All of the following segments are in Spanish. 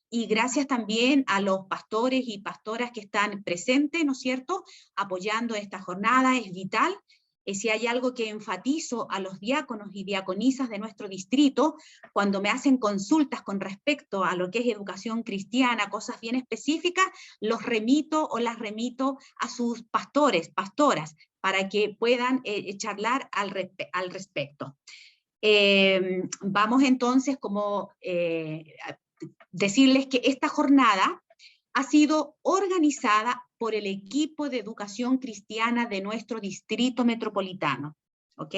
y gracias también a los pastores y pastoras que están presentes, ¿no es cierto?, apoyando esta jornada. Es vital. Si hay algo que enfatizo a los diáconos y diaconisas de nuestro distrito, cuando me hacen consultas con respecto a lo que es educación cristiana, cosas bien específicas, los remito o las remito a sus pastores, pastoras, para que puedan charlar al respecto. Vamos entonces como decirles que esta jornada ha sido organizada por el equipo de educación cristiana de nuestro distrito metropolitano, ¿ok?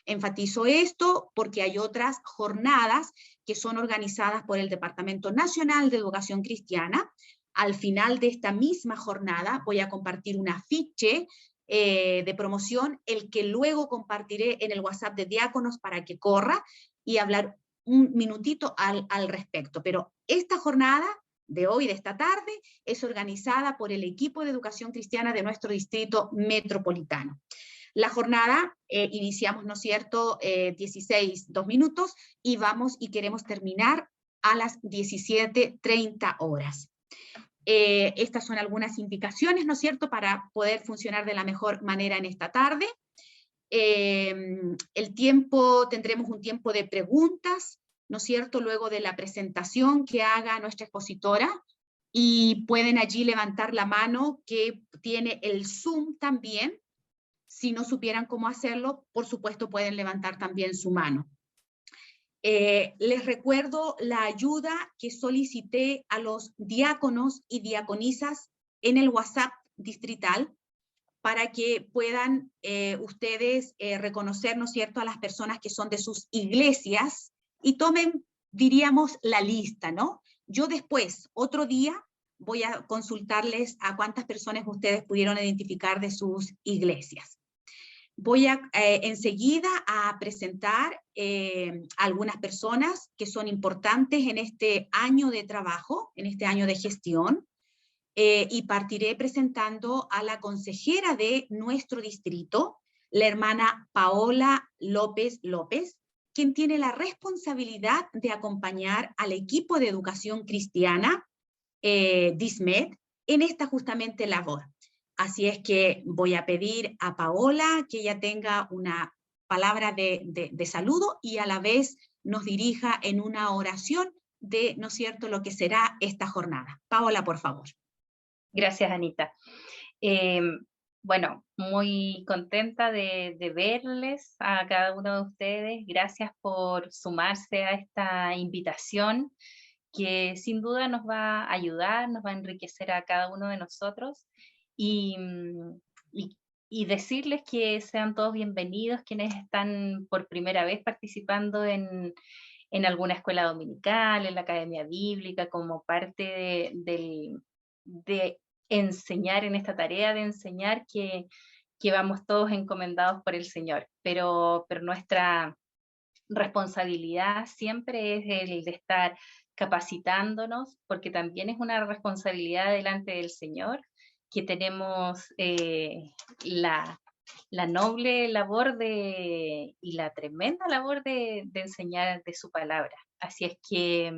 Enfatizo esto porque hay otras jornadas que son organizadas por el Departamento Nacional de Educación Cristiana. Al final de esta misma jornada voy a compartir un afiche de promoción, el que luego compartiré en el WhatsApp de diáconos para que corra y hablar un minutito al respecto. Pero esta jornada de hoy, de esta tarde, es organizada por el equipo de educación cristiana de nuestro distrito metropolitano. La jornada iniciamos, ¿no es cierto?, 2 minutos, y vamos y queremos terminar a las 17:30 horas. Estas son algunas indicaciones, ¿no es cierto?, para poder funcionar de la mejor manera en esta tarde. El tiempo, tendremos un tiempo de preguntas, ¿no es cierto?, luego de la presentación que haga nuestra expositora, y pueden allí levantar la mano, que tiene el Zoom también. Si no supieran cómo hacerlo, por supuesto pueden levantar también su mano. Les recuerdo la ayuda que solicité a los diáconos y diaconisas en el WhatsApp distrital, para que puedan ustedes reconocer, ¿no es cierto?, a las personas que son de sus iglesias, y tomen, diríamos, la lista, ¿no? Yo después, otro día, voy a consultarles a cuántas personas ustedes pudieron identificar de sus iglesias. Voy a enseguida a presentar algunas personas que son importantes en este año de trabajo, en este año de gestión. Y partiré presentando a la consejera de nuestro distrito, la hermana Paola López López, quien tiene la responsabilidad de acompañar al equipo de educación cristiana, DISMED, en esta justamente labor. Así es que voy a pedir a Paola que ella tenga una palabra de saludo, y a la vez nos dirija en una oración de, ¿no es cierto?, lo que será esta jornada. Paola, por favor. Gracias, Anita. Bueno, muy contenta de verles a cada uno de ustedes. Gracias por sumarse a esta invitación, que sin duda nos va a ayudar, nos va a enriquecer a cada uno de nosotros. Y, y, y decirles que sean todos bienvenidos quienes están por primera vez participando en alguna escuela dominical, en la academia bíblica, como parte de enseñar, en esta tarea de enseñar que vamos todos encomendados por el Señor. Pero nuestra responsabilidad siempre es el de estar capacitándonos, porque también es una responsabilidad delante del Señor, que tenemos la noble labor y la tremenda labor de enseñar de su palabra. Así es que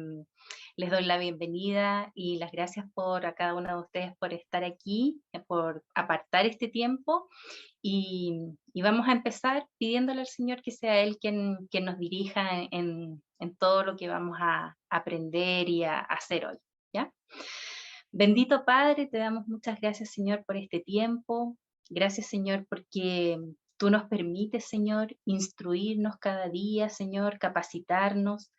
les doy la bienvenida y las gracias a cada uno de ustedes por estar aquí, por apartar este tiempo, y vamos a empezar pidiéndole al Señor que sea Él quien nos dirija en todo lo que vamos a aprender y a hacer hoy, ¿ya? Bendito Padre, te damos muchas gracias, Señor, por este tiempo. Gracias, Señor, porque tú nos permites, Señor, instruirnos cada día, Señor, capacitarnos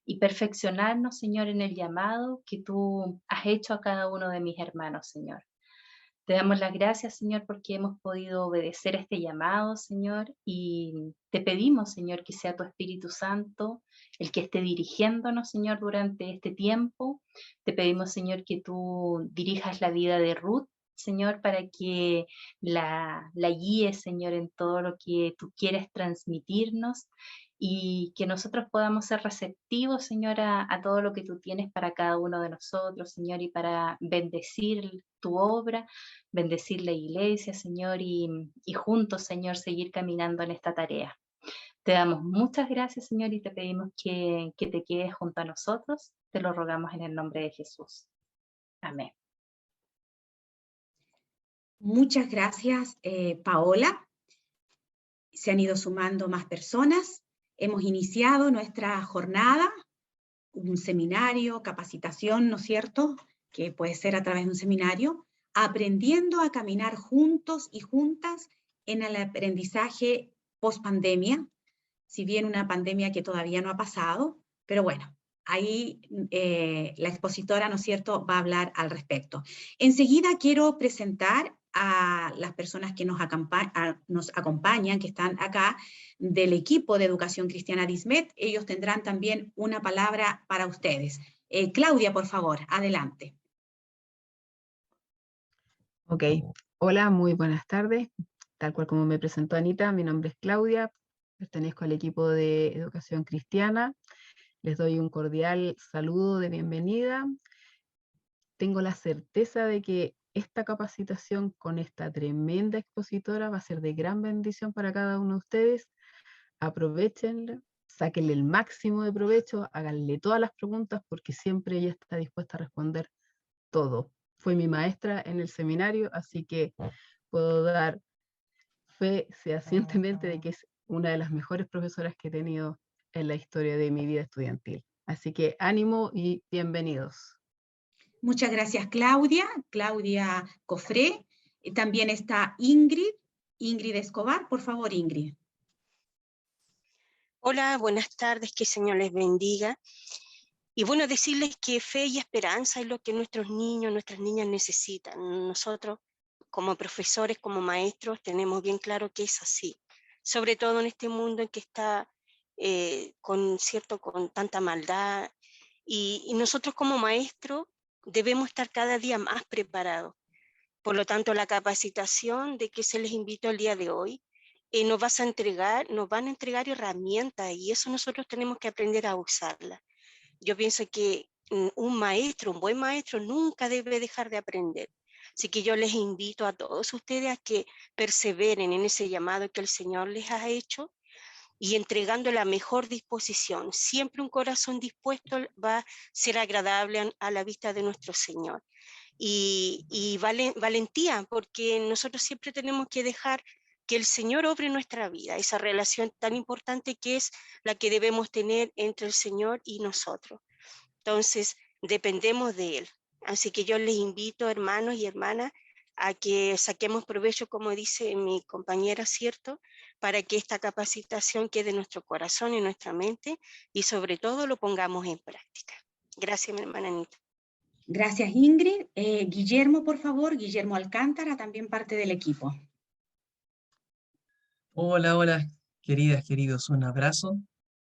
y perfeccionarnos, Señor, en el llamado que tú has hecho a cada uno de mis hermanos, Señor. Te damos las gracias, Señor, porque hemos podido obedecer este llamado, Señor, y te pedimos, Señor, que sea tu Espíritu Santo el que esté dirigiéndonos, Señor, durante este tiempo. Te pedimos, Señor, que tú dirijas la vida de Ruth, Señor, para que la guíes, Señor, en todo lo que tú quieres transmitirnos, y que nosotros podamos ser receptivos, Señor, a todo lo que tú tienes para cada uno de nosotros, Señor, y para bendecir tu obra, bendecir la iglesia, Señor, y juntos, Señor, seguir caminando en esta tarea. Te damos muchas gracias, Señor, y te pedimos que te quedes junto a nosotros. Te lo rogamos en el nombre de Jesús. Amén. Muchas gracias, Paola. Se han ido sumando más personas. Hemos iniciado nuestra jornada, un seminario, capacitación, ¿no es cierto?, que puede ser a través de un seminario, aprendiendo a caminar juntos y juntas en el aprendizaje post-pandemia, si bien una pandemia que todavía no ha pasado, pero bueno, ahí la expositora, ¿no es cierto?, va a hablar al respecto. Enseguida quiero presentar a las personas que nos acompañan, que están acá, del equipo de Educación Cristiana DISMED. Ellos tendrán también una palabra para ustedes. Claudia, por favor, adelante. Ok, hola, muy buenas tardes. Tal cual como me presentó Anita, mi nombre es Claudia, pertenezco al equipo de Educación Cristiana. Les doy un cordial saludo de bienvenida. Tengo la certeza de que esta capacitación con esta tremenda expositora va a ser de gran bendición para cada uno de ustedes. Aprovechenla, sáquenle el máximo de provecho, háganle todas las preguntas porque siempre ella está dispuesta a responder todo. Fue mi maestra en el seminario, así que puedo dar fe fehacientemente de que es una de las mejores profesoras que he tenido en la historia de mi vida estudiantil. Así que ánimo y bienvenidos. Muchas gracias, Claudia. Claudia Cofré. También está Ingrid Escobar. Por favor, Ingrid. Hola, buenas tardes, que el Señor les bendiga. Y bueno, decirles que fe y esperanza es lo que nuestros niños, nuestras niñas necesitan. Nosotros, como profesores, como maestros, tenemos bien claro que es así. Sobre todo en este mundo en que está con tanta maldad. Y nosotros como maestros debemos estar cada día más preparados. Por lo tanto, la capacitación de que se les invitó el día de hoy, nos van a entregar herramientas y eso nosotros tenemos que aprender a usarlas. Yo pienso que un buen maestro nunca debe dejar de aprender. Así que yo les invito a todos ustedes a que perseveren en ese llamado que el Señor les ha hecho y entregando la mejor disposición. Siempre un corazón dispuesto va a ser agradable a la vista de nuestro Señor. Y valentía, porque nosotros siempre tenemos que dejar que el Señor obre nuestra vida, esa relación tan importante que es la que debemos tener entre el Señor y nosotros. Entonces, dependemos de Él. Así que yo les invito, hermanos y hermanas, a que saquemos provecho, como dice mi compañera, ¿cierto?, para que esta capacitación quede en nuestro corazón y en nuestra mente y sobre todo lo pongamos en práctica. Gracias, mi hermana Anita. Gracias, Ingrid. Guillermo, por favor. Guillermo Alcántara, también parte del equipo. Hola, hola, queridas, queridos, un abrazo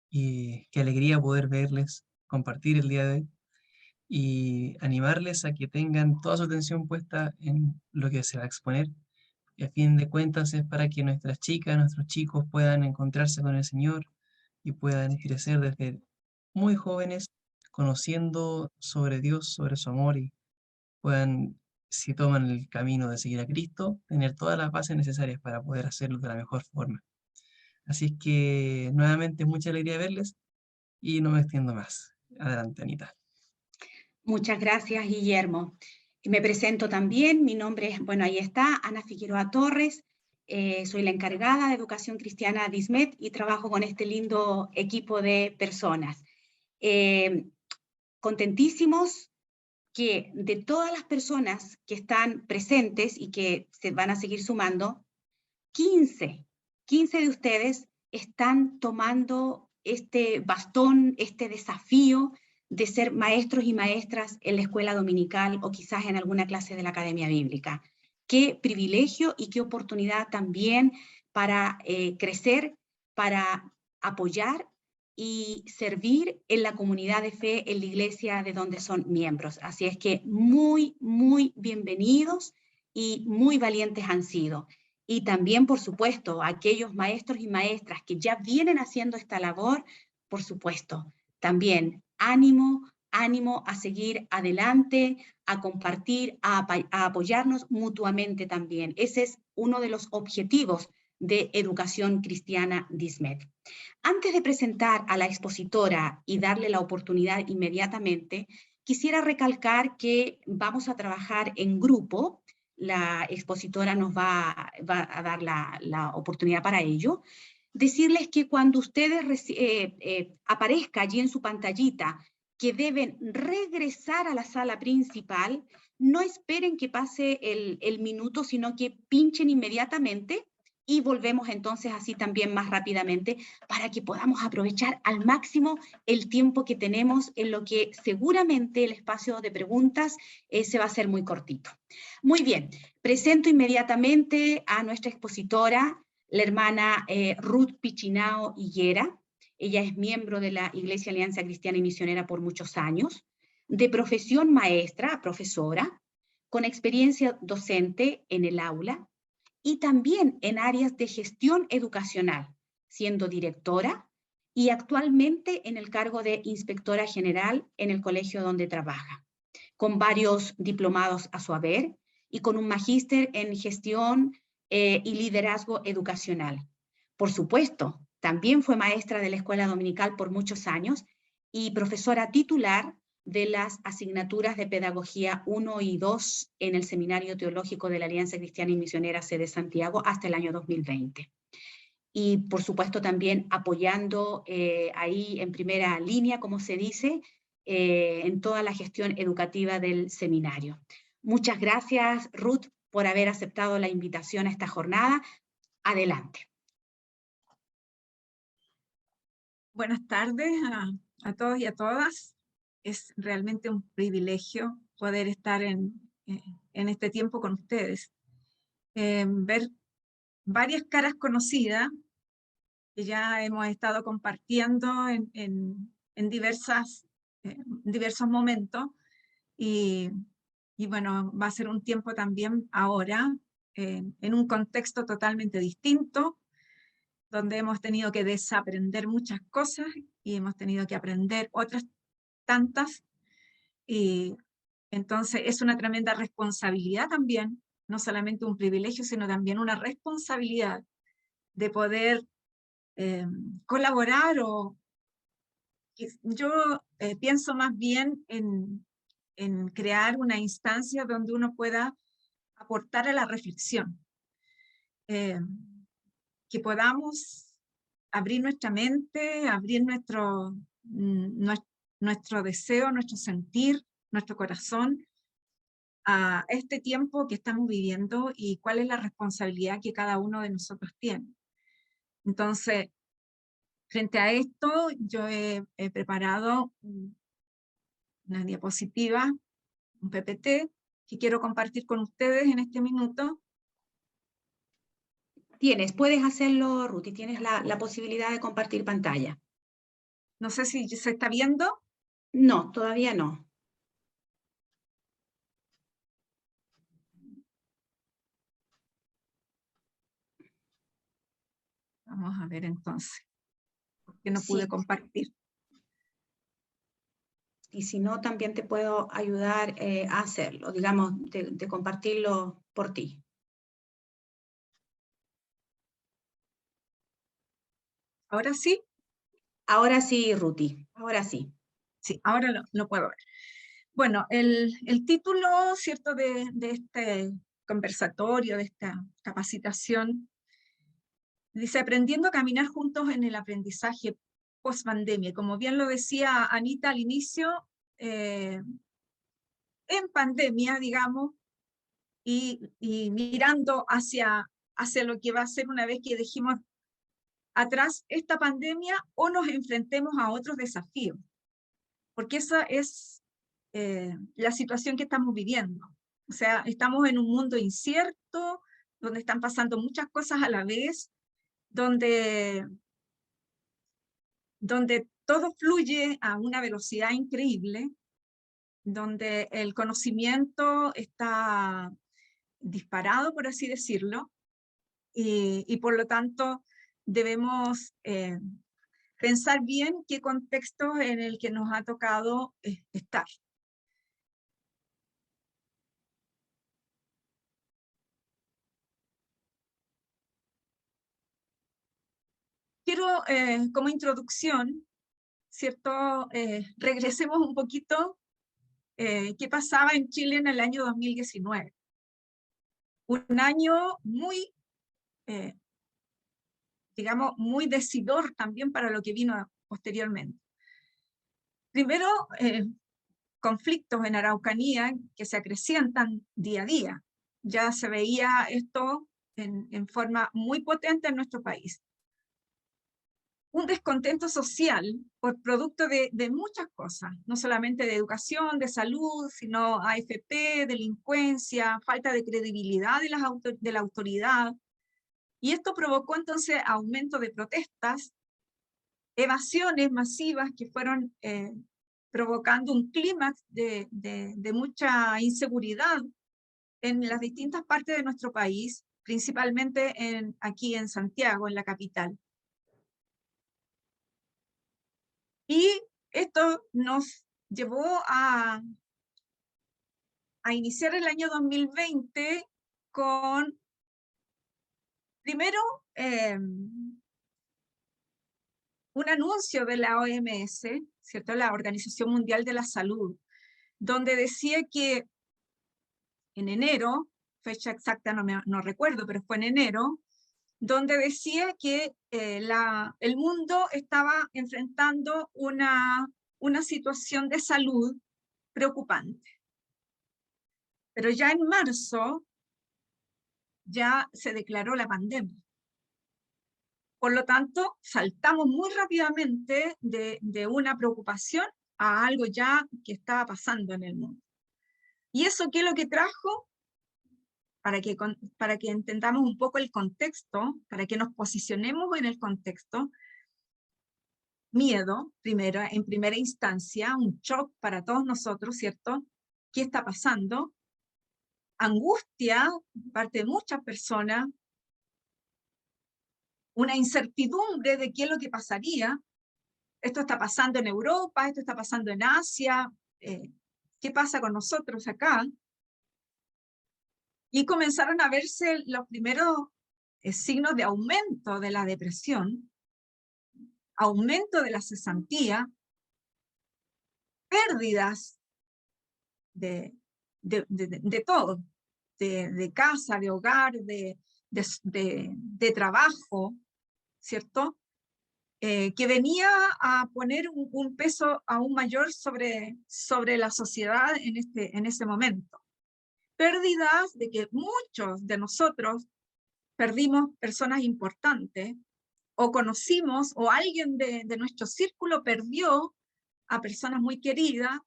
y qué alegría poder verles, compartir el día de hoy y animarles a que tengan toda su atención puesta en lo que se va a exponer. Y a fin de cuentas es para que nuestras chicas, nuestros chicos puedan encontrarse con el Señor y puedan crecer desde muy jóvenes conociendo sobre Dios, sobre su amor y puedan, si toman el camino de seguir a Cristo, tener todas las bases necesarias para poder hacerlo de la mejor forma. Así es que nuevamente es mucha alegría verles y no me extiendo más. Adelante, Anita. Muchas gracias, Guillermo. Me presento también, mi nombre es, bueno, ahí está, Ana Figueroa Torres, soy la encargada de Educación Cristiana DISMED y trabajo con este lindo equipo de personas. Contentísimos que de todas las personas que están presentes y que se van a seguir sumando, 15 de ustedes están tomando este bastón, este desafío de ser maestros y maestras en la escuela dominical o quizás en alguna clase de la Academia Bíblica. Qué privilegio y qué oportunidad también para crecer, para apoyar y servir en la comunidad de fe, en la iglesia de donde son miembros. Así es que muy, muy bienvenidos y muy valientes han sido. Y también, por supuesto, aquellos maestros y maestras que ya vienen haciendo esta labor, por supuesto, también ánimo a seguir adelante, a compartir, a apoyarnos mutuamente también. Ese es uno de los objetivos de Educación Cristiana DISMED. Antes de presentar a la expositora y darle la oportunidad inmediatamente, quisiera recalcar que vamos a trabajar en grupo. La expositora nos va a dar la oportunidad para ello. Decirles que cuando ustedes aparezca allí en su pantallita que deben regresar a la sala principal, no esperen que pase el minuto, sino que pinchen inmediatamente y volvemos entonces así también más rápidamente para que podamos aprovechar al máximo el tiempo que tenemos, en lo que seguramente el espacio de preguntas se va a hacer muy cortito. Muy bien, presento inmediatamente a nuestra expositora, la hermana Ruth Pichinao Higuera. Ella es miembro de la Iglesia Alianza Cristiana y Misionera por muchos años, de profesión maestra, profesora, con experiencia docente en el aula y también en áreas de gestión educacional, siendo directora y actualmente en el cargo de inspectora general en el colegio donde trabaja, con varios diplomados a su haber y con un magíster en gestión y liderazgo educacional. Por supuesto, también fue maestra de la escuela dominical por muchos años y profesora titular de las asignaturas de Pedagogía 1 y 2 en el Seminario Teológico de la Alianza Cristiana y Misionera sede Santiago hasta el año 2020. Y por supuesto también apoyando ahí en primera línea, como se dice, en toda la gestión educativa del seminario. Muchas gracias, Ruth, por haber aceptado la invitación a esta jornada. Adelante. Buenas tardes a todos y a todas. Es realmente un privilegio poder estar en este tiempo con ustedes. Ver varias caras conocidas que ya hemos estado compartiendo en diversos momentos. Y bueno, va a ser un tiempo también ahora en un contexto totalmente distinto, donde hemos tenido que desaprender muchas cosas y hemos tenido que aprender otras tantas. Y entonces es una tremenda responsabilidad también, no solamente un privilegio, sino también una responsabilidad de poder colaborar yo pienso más bien en crear una instancia donde uno pueda aportar a la reflexión. Que podamos abrir nuestra mente, abrir nuestro deseo, nuestro sentir, nuestro corazón a este tiempo que estamos viviendo y cuál es la responsabilidad que cada uno de nosotros tiene. Entonces, frente a esto, yo he preparado una diapositiva, un PPT, que quiero compartir con ustedes en este minuto. Puedes hacerlo, Ruth, y tienes la posibilidad de compartir pantalla. No sé si se está viendo. No, todavía no. Vamos a ver entonces, porque no pude compartir. Y si no, también te puedo ayudar a hacerlo, digamos, de compartirlo por ti. ¿Ahora sí? Ahora sí, Ruti, ahora sí. Sí, ahora lo puedo ver. Bueno, el título, ¿cierto?, de este conversatorio, de esta capacitación, dice: Aprendiendo a caminar juntos en el aprendizaje post-pandemia. Como bien lo decía Anita al inicio, en pandemia, digamos, y mirando hacia lo que va a ser una vez que dejemos atrás esta pandemia o nos enfrentemos a otros desafíos. Porque esa es la situación que estamos viviendo. O sea, estamos en un mundo incierto, donde están pasando muchas cosas a la vez, donde todo fluye a una velocidad increíble, donde el conocimiento está disparado, por así decirlo, y por lo tanto debemos pensar bien qué contexto en el que nos ha tocado estar. Quiero, como introducción, ¿cierto? Regresemos un poquito qué pasaba en Chile en el año 2019. Un año muy, digamos, muy decidor también para lo que vino posteriormente. Primero, conflictos en Araucanía que se acrecientan día a día. Ya se veía esto en forma muy potente en nuestro país. Un descontento social por producto de muchas cosas, no solamente de educación, de salud, sino AFP, delincuencia, falta de credibilidad de la autoridad. Y esto provocó entonces aumento de protestas, evasiones masivas que fueron provocando un clímax de mucha inseguridad en las distintas partes de nuestro país, principalmente aquí en Santiago, en la capital. Y esto nos llevó a iniciar el año 2020 con, primero, un anuncio de la OMS, ¿cierto? La Organización Mundial de la Salud, donde decía que en enero, fecha exacta no recuerdo, pero fue en enero, donde decía que el mundo estaba enfrentando una situación de salud preocupante. Pero ya en marzo ya se declaró la pandemia. Por lo tanto, saltamos muy rápidamente de una preocupación a algo ya que estaba pasando en el mundo. ¿Y eso qué es lo que trajo? Para que entendamos un poco el contexto, para que nos posicionemos en el contexto, miedo, en primera instancia, un shock para todos nosotros, ¿cierto? ¿Qué está pasando? Angustia, parte de muchas personas, una incertidumbre de qué es lo que pasaría. Esto está pasando en Europa, esto está pasando en Asia, ¿qué pasa con nosotros acá? Y comenzaron a verse los primeros signos de aumento de la depresión, aumento de la cesantía, pérdidas de todo, de casa, de hogar, de trabajo, ¿cierto? Que venía a poner un peso aún mayor sobre la sociedad en ese momento. Pérdidas de que muchos de nosotros perdimos personas importantes, o conocimos, o alguien de nuestro círculo perdió a personas muy queridas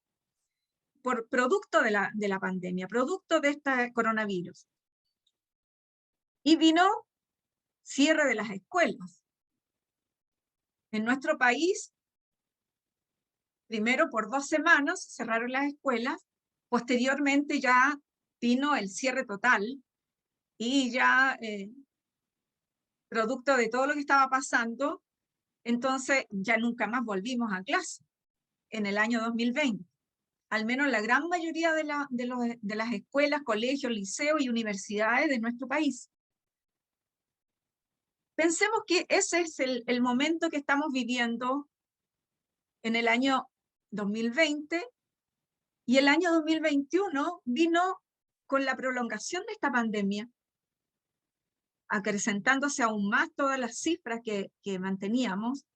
por producto de la pandemia, producto de este coronavirus. Y vino cierre de las escuelas. En nuestro país, primero por 2 semanas cerraron las escuelas, posteriormente ya vino el cierre total, y ya producto de todo lo que estaba pasando, entonces ya nunca más volvimos a clase en el año 2020. Al menos la gran mayoría de las escuelas, colegios, liceos y universidades de nuestro país. Pensemos que ese es el momento que estamos viviendo en el año 2020, y el año 2021 vino con la prolongación de esta pandemia, acrecentándose aún más todas las cifras que manteníamos,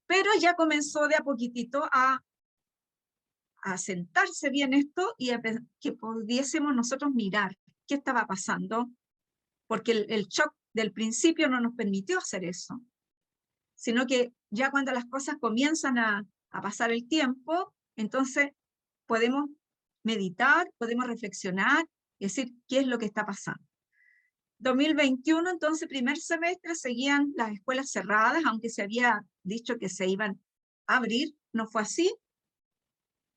pero ya comenzó de a poquitito a sentarse bien esto, y que pudiésemos nosotros mirar qué estaba pasando, porque el shock del principio no nos permitió hacer eso, sino que ya cuando las cosas comienzan a pasar el tiempo, entonces podemos meditar, podemos reflexionar y decir qué es lo que está pasando. 2021, entonces, primer semestre, seguían las escuelas cerradas, aunque se había dicho que se iban a abrir, no fue así,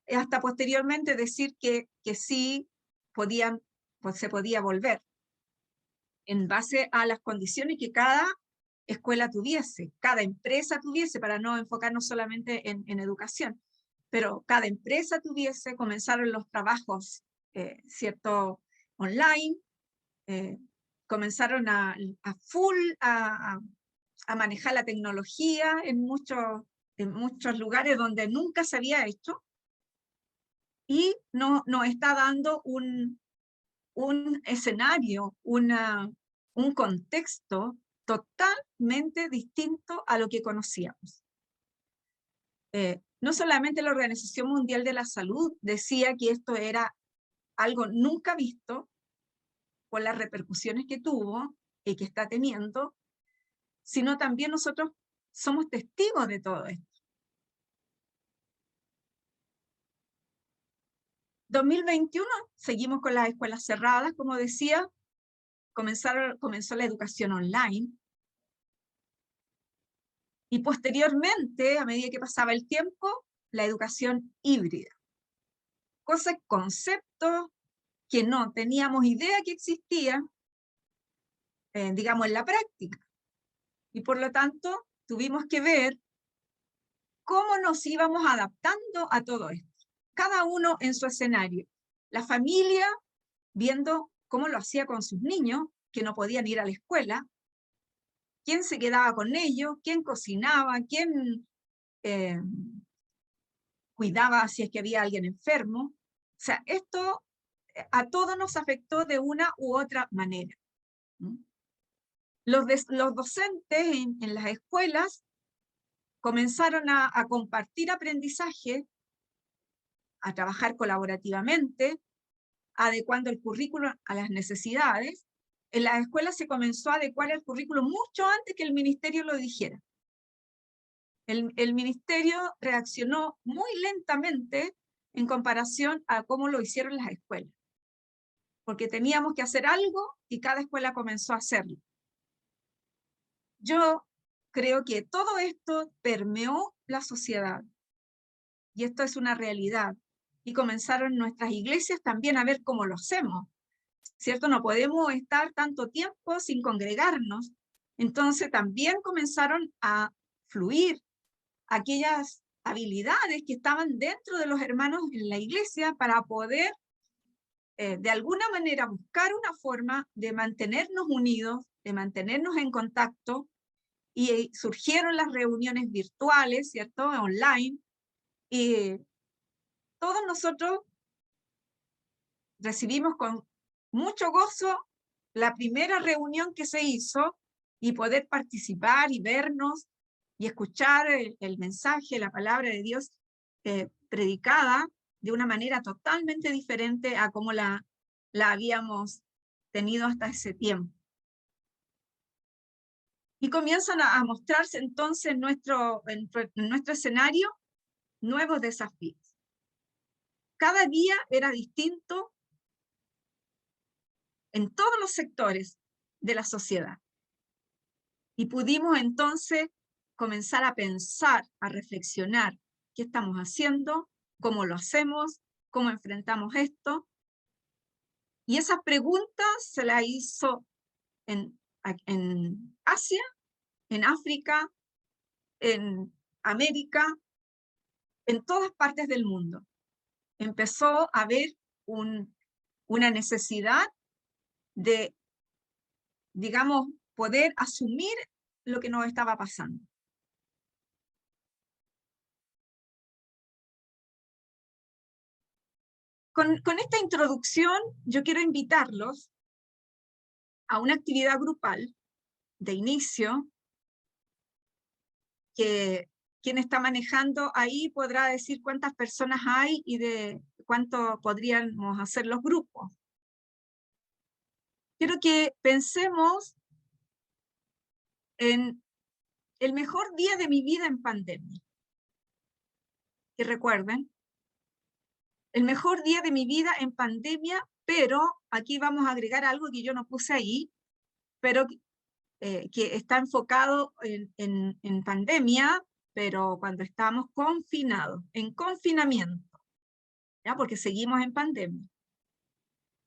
hasta posteriormente decir que sí se podía volver, en base a las condiciones que cada escuela tuviese, cada empresa tuviese, para no enfocarnos solamente en educación, pero cada empresa tuviese. Comenzaron los trabajos, ¿cierto?, online, comenzaron a a manejar la tecnología en muchos lugares donde nunca se había hecho, y nos está dando un escenario, un contexto totalmente distinto a lo que conocíamos. No solamente la Organización Mundial de la Salud decía que esto era algo nunca visto, por las repercusiones que tuvo y que está teniendo, sino también nosotros somos testigos de todo esto. 2021, seguimos con las escuelas cerradas, como decía, comenzó la educación online, y posteriormente, a medida que pasaba el tiempo, la educación híbrida. Conceptos que no teníamos idea que existían, digamos, en la práctica. Y por lo tanto, tuvimos que ver cómo nos íbamos adaptando a todo esto. Cada uno en su escenario. La familia viendo cómo lo hacía con sus niños, que no podían ir a la escuela, quién se quedaba con ellos, quién cocinaba, quién cuidaba si es que había alguien enfermo. O sea, esto a todos nos afectó de una u otra manera. Los docentes en las escuelas comenzaron a compartir aprendizaje, a trabajar colaborativamente, adecuando el currículo a las necesidades. En las escuelas se comenzó a adecuar el currículo mucho antes que el ministerio lo dijera. El ministerio reaccionó muy lentamente en comparación a cómo lo hicieron las escuelas, porque teníamos que hacer algo y cada escuela comenzó a hacerlo. Yo creo que todo esto permeó la sociedad, y esto es una realidad, y comenzaron nuestras iglesias también a ver cómo lo hacemos, ¿cierto? No podemos estar tanto tiempo sin congregarnos, entonces también comenzaron a fluir aquellas habilidades que estaban dentro de los hermanos en la iglesia para poder de alguna manera buscar una forma de mantenernos unidos, de mantenernos en contacto, y surgieron las reuniones virtuales, ¿cierto? Online, y todos nosotros recibimos con mucho gozo la primera reunión que se hizo, y poder participar y vernos y escuchar el mensaje, la palabra de Dios predicada de una manera totalmente diferente a como la habíamos tenido hasta ese tiempo. Y comienzan a mostrarse entonces en nuestro escenario nuevos desafíos. Cada día era distinto en todos los sectores de la sociedad. Y pudimos entonces comenzar a pensar, a reflexionar qué estamos haciendo, cómo lo hacemos, cómo enfrentamos esto. Y esas preguntas se las hizo en Asia, en África, en América, en todas partes del mundo. Empezó a haber una necesidad de, digamos, poder asumir lo que nos estaba pasando. Con esta introducción, yo quiero invitarlos a una actividad grupal de inicio, que quien está manejando ahí podrá decir cuántas personas hay y de cuánto podríamos hacer los grupos. Quiero que pensemos en el mejor día de mi vida en pandemia. Y recuerden, el mejor día de mi vida en pandemia, pero aquí vamos a agregar algo que yo no puse ahí, pero que está enfocado en pandemia, pero cuando estamos confinados, en confinamiento, ¿ya? Porque seguimos en pandemia.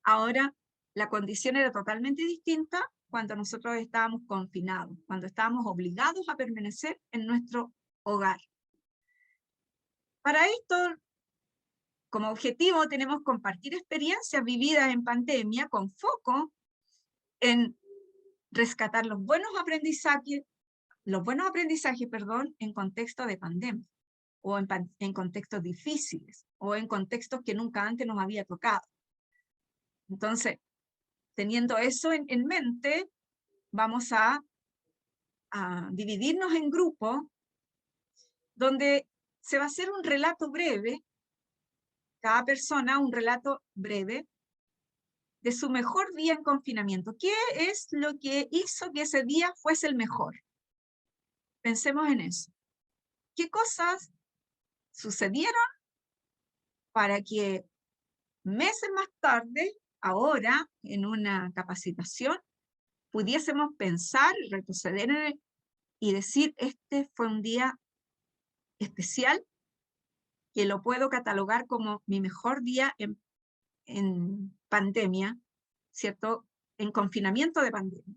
Ahora, la condición era totalmente distinta cuando nosotros estábamos confinados, cuando estábamos obligados a permanecer en nuestro hogar. Para esto, como objetivo, tenemos compartir experiencias vividas en pandemia con foco en rescatar los buenos aprendizajes los buenos aprendizajes, perdón, en contexto de pandemia, o en contextos difíciles, o en contextos que nunca antes nos había tocado. Entonces, teniendo eso en mente, vamos a dividirnos en grupos donde se va a hacer un relato breve, cada persona un relato breve, de su mejor día en confinamiento. ¿Qué es lo que hizo que ese día fuese el mejor? Pensemos en eso. ¿Qué cosas sucedieron para que meses más tarde, ahora, en una capacitación, pudiésemos pensar, retroceder y decir, este fue un día especial, que lo puedo catalogar como mi mejor día en pandemia, ¿cierto? En confinamiento de pandemia.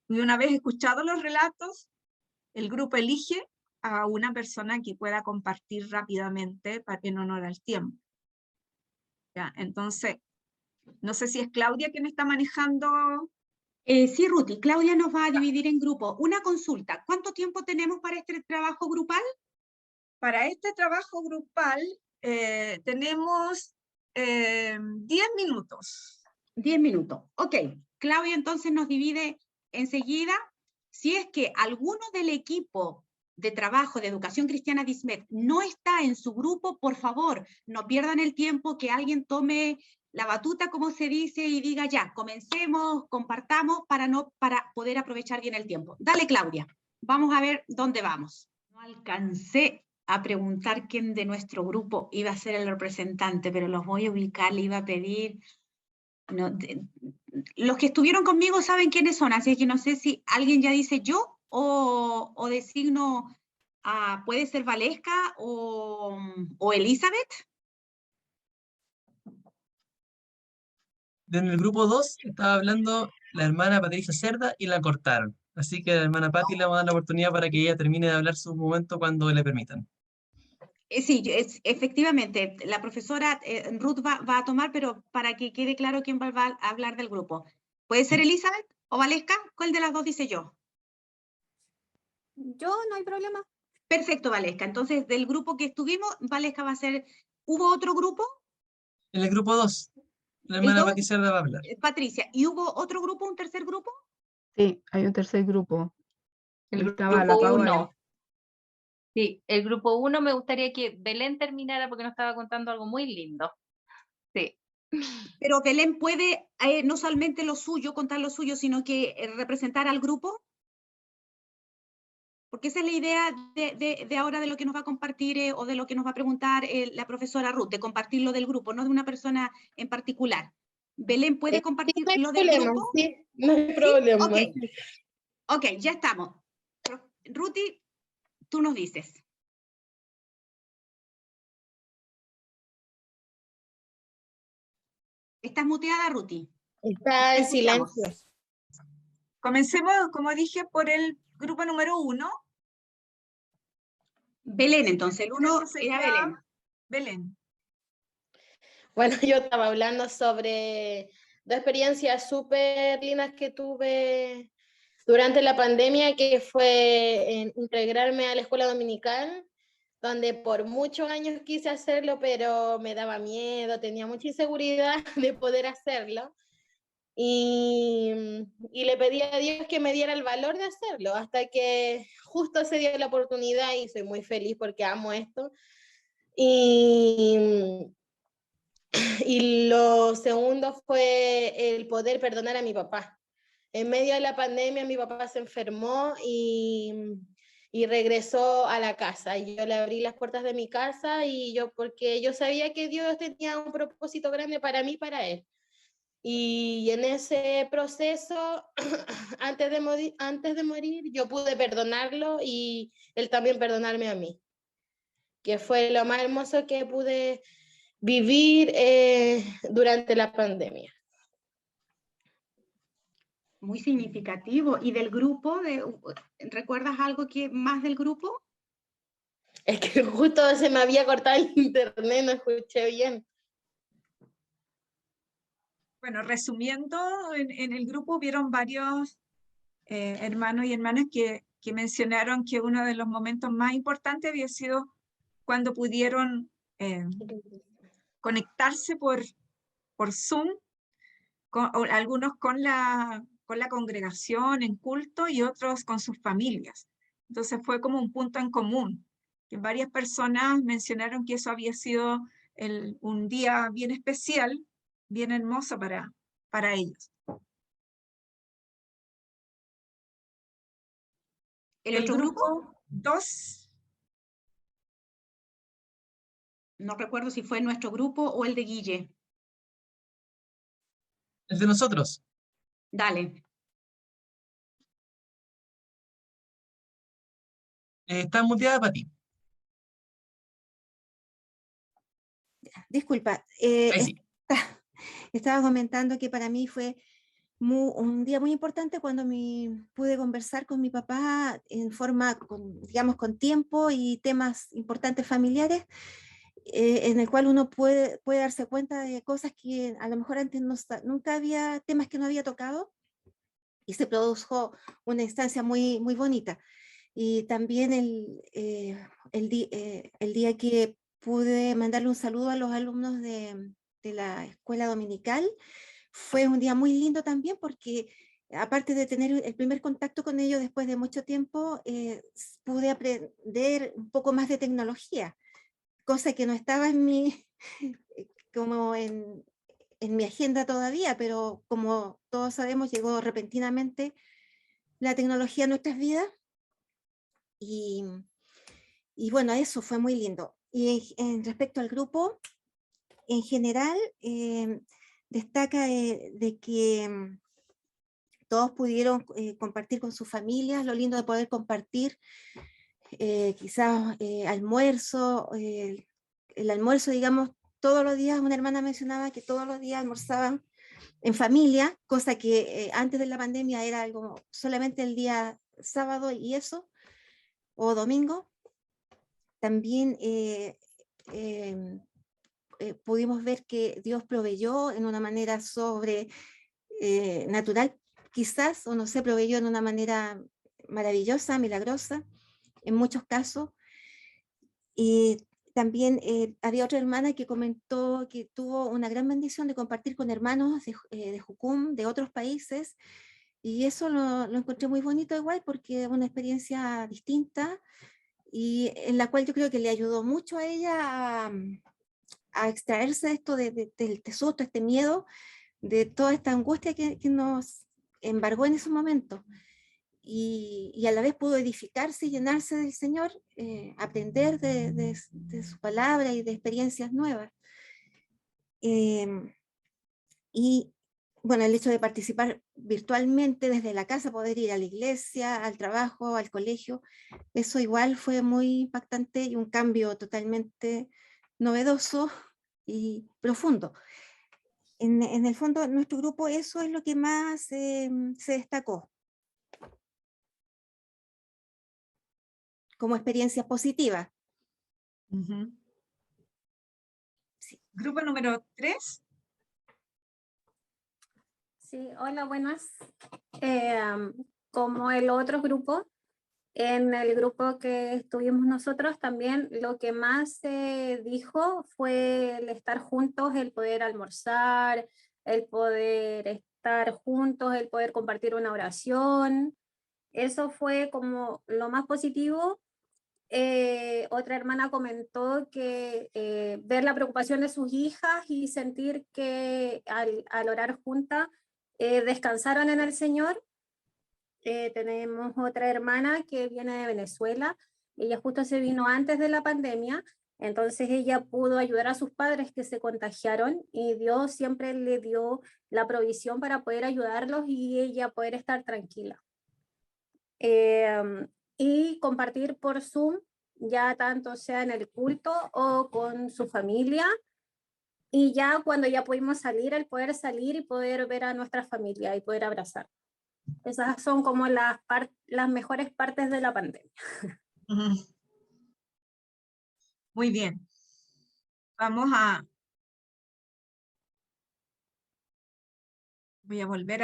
Y una vez escuchados los relatos, el grupo elige a una persona que pueda compartir rápidamente en honor al tiempo. ¿Ya? Entonces, no sé si es Claudia quien está manejando. Sí, Ruti, Claudia nos va a dividir en grupos. Una consulta, ¿cuánto tiempo tenemos para este trabajo grupal? Para este trabajo grupal tenemos 10 minutos. 10 minutos. Ok, Claudia entonces nos divide enseguida. Si es que alguno del equipo de trabajo de Educación Cristiana DISMED no está en su grupo, por favor, no pierdan el tiempo, que alguien tome la batuta, como se dice, y diga ya, comencemos, compartamos para poder aprovechar bien el tiempo. Dale, Claudia, vamos a ver dónde vamos. No alcancé a preguntar quién de nuestro grupo iba a ser el representante, pero los voy a ubicar, le iba a pedir. No, los que estuvieron conmigo saben quiénes son, así que no sé si alguien ya dice yo o designo puede ser Valesca o Elizabeth. En el grupo 2 estaba hablando la hermana Patricia Cerda y la cortaron. Así que a la hermana Pati le vamos a dar la oportunidad para que ella termine de hablar su momento cuando le permitan. Sí, efectivamente, la profesora Ruth va a tomar, pero para que quede claro quién va a hablar del grupo. ¿Puede ser Elizabeth o Valesca? ¿Cuál de las dos dice yo? Yo, no hay problema. Perfecto, Valesca. Entonces, del grupo que estuvimos, Valesca va a ser... ¿Hubo otro grupo? En el grupo 2, la hermana Pati Cerda va a hablar. Patricia, ¿y hubo otro grupo, un tercer grupo? Sí, hay un tercer grupo. El Estaba la grupo Pau ahí. 1. Sí, el grupo 1 me gustaría que Belén terminara porque nos estaba contando algo muy lindo. Sí. Pero Belén puede no solamente lo suyo, contar lo suyo, sino que representar al grupo. Porque esa es la idea de ahora de lo que nos va a compartir o de lo que nos va a preguntar la profesora Ruth, de compartir lo del grupo, no de una persona en particular. Belén, ¿puede compartir lo del grupo? Sí, no hay problema. Okay. Ok, ya estamos. Ruti, tú nos dices. ¿Estás muteada, Ruti? Está en silencio. Comencemos, como dije, por el grupo número 1. Belén, entonces, el 1 era Belén. Belén. Bueno, yo estaba hablando sobre dos experiencias súper lindas que tuve durante la pandemia, que fue integrarme a la escuela dominical, donde por muchos años quise hacerlo, pero me daba miedo, tenía mucha inseguridad de poder hacerlo. Y le pedí a Dios que me diera el valor de hacerlo, hasta que justo se dio la oportunidad y soy muy feliz porque amo esto. Y lo segundo fue el poder perdonar a mi papá. En medio de la pandemia mi papá se enfermó y regresó a la casa. Y yo le abrí las puertas de mi casa porque yo sabía que Dios tenía un propósito grande para mí y para él. Y en ese proceso, antes de morir, yo pude perdonarlo y él también perdonarme a mí, que fue lo más hermoso que pude vivir durante la pandemia. Muy significativo. ¿Y del grupo? ¿Recuerdas algo más del grupo? Es que justo se me había cortado el internet, no escuché bien. Bueno, resumiendo, en el grupo hubieron varios hermanos y hermanas que mencionaron que uno de los momentos más importantes había sido cuando pudieron conectarse por Zoom, o algunos con la congregación en culto y otros con sus familias. Entonces fue como un punto en común, que varias personas mencionaron que eso había sido un día bien especial, bien hermoso para ellos. ¿El otro grupo? 2. No recuerdo si fue nuestro grupo o el de Guille. El de nosotros. Dale. Está muteada para ti. Disculpa, Ahí sí. estaba comentando que para mí fue un día muy importante cuando pude conversar con mi papá en forma, digamos, con tiempo y temas importantes familiares, en el cual uno puede darse cuenta de cosas que a lo mejor antes nunca había, temas que no había tocado, y se produjo una instancia muy, muy bonita. Y también el día que pude mandarle un saludo a los alumnos de la escuela dominical, fue un día muy lindo también porque aparte de tener el primer contacto con ellos después de mucho tiempo, pude aprender un poco más de tecnología, cosa que no estaba como en mi agenda todavía, pero como todos sabemos, llegó repentinamente la tecnología a nuestras vidas. Y bueno, eso fue muy lindo. Y respecto al grupo, en general, destaca de que todos pudieron compartir con sus familias, lo lindo de poder compartir quizás almuerzo, el almuerzo, digamos, todos los días. Una hermana mencionaba que todos los días almorzaban en familia, cosa que antes de la pandemia era algo solamente el día sábado y eso, o domingo. También pudimos ver que Dios proveyó en una manera natural, quizás, o no sé, proveyó en una manera maravillosa, milagrosa, en muchos casos. Y también había otra hermana que comentó que tuvo una gran bendición de compartir con hermanos de Jucum, de otros países, y eso lo encontré muy bonito igual, porque es una experiencia distinta, y en la cual yo creo que le ayudó mucho a ella a extraerse de esto, del susto, este miedo, de toda esta angustia que nos embargó en ese momento. Y a la vez pudo edificarse y llenarse del Señor, aprender de su palabra y de experiencias nuevas. Y bueno, el hecho de participar virtualmente desde la casa, poder ir a la iglesia, al trabajo, al colegio, eso igual fue muy impactante y un cambio totalmente novedoso y profundo. En el fondo, nuestro grupo, eso es lo que más se destacó como experiencias positivas. Sí. Grupo número 3. Sí, hola, buenas. Como el otro grupo, en el grupo que estuvimos nosotros también lo que más se dijo fue el estar juntos, el poder almorzar, el poder estar juntos, el poder compartir una oración. Eso fue como lo más positivo. Otra hermana comentó que ver la preocupación de sus hijas y sentir que al orar juntas descansaron en el Señor. Tenemos otra hermana que viene de Venezuela, ella justo se vino antes de la pandemia, entonces ella pudo ayudar a sus padres que se contagiaron y Dios siempre le dio la provisión para poder ayudarlos y ella poder estar tranquila. Y compartir por Zoom, ya tanto sea en el culto o con su familia, y ya cuando ya pudimos salir, el poder salir y poder ver a nuestra familia y poder abrazar. Esas son como las mejores partes de la pandemia. Muy bien. Voy a volver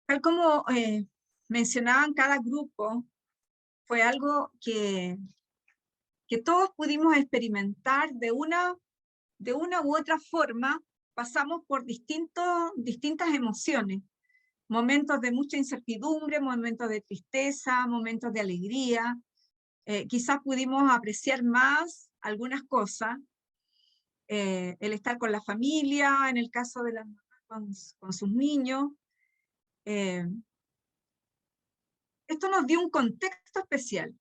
Tal como mencionaban, cada grupo fue algo que todos pudimos experimentar de una u otra forma. Pasamos por distintas emociones, momentos de mucha incertidumbre, momentos de tristeza, momentos de alegría. Quizás pudimos apreciar más algunas cosas, el estar con la familia, en el caso de las mamás con sus niños. Esto nos dio un contexto especial.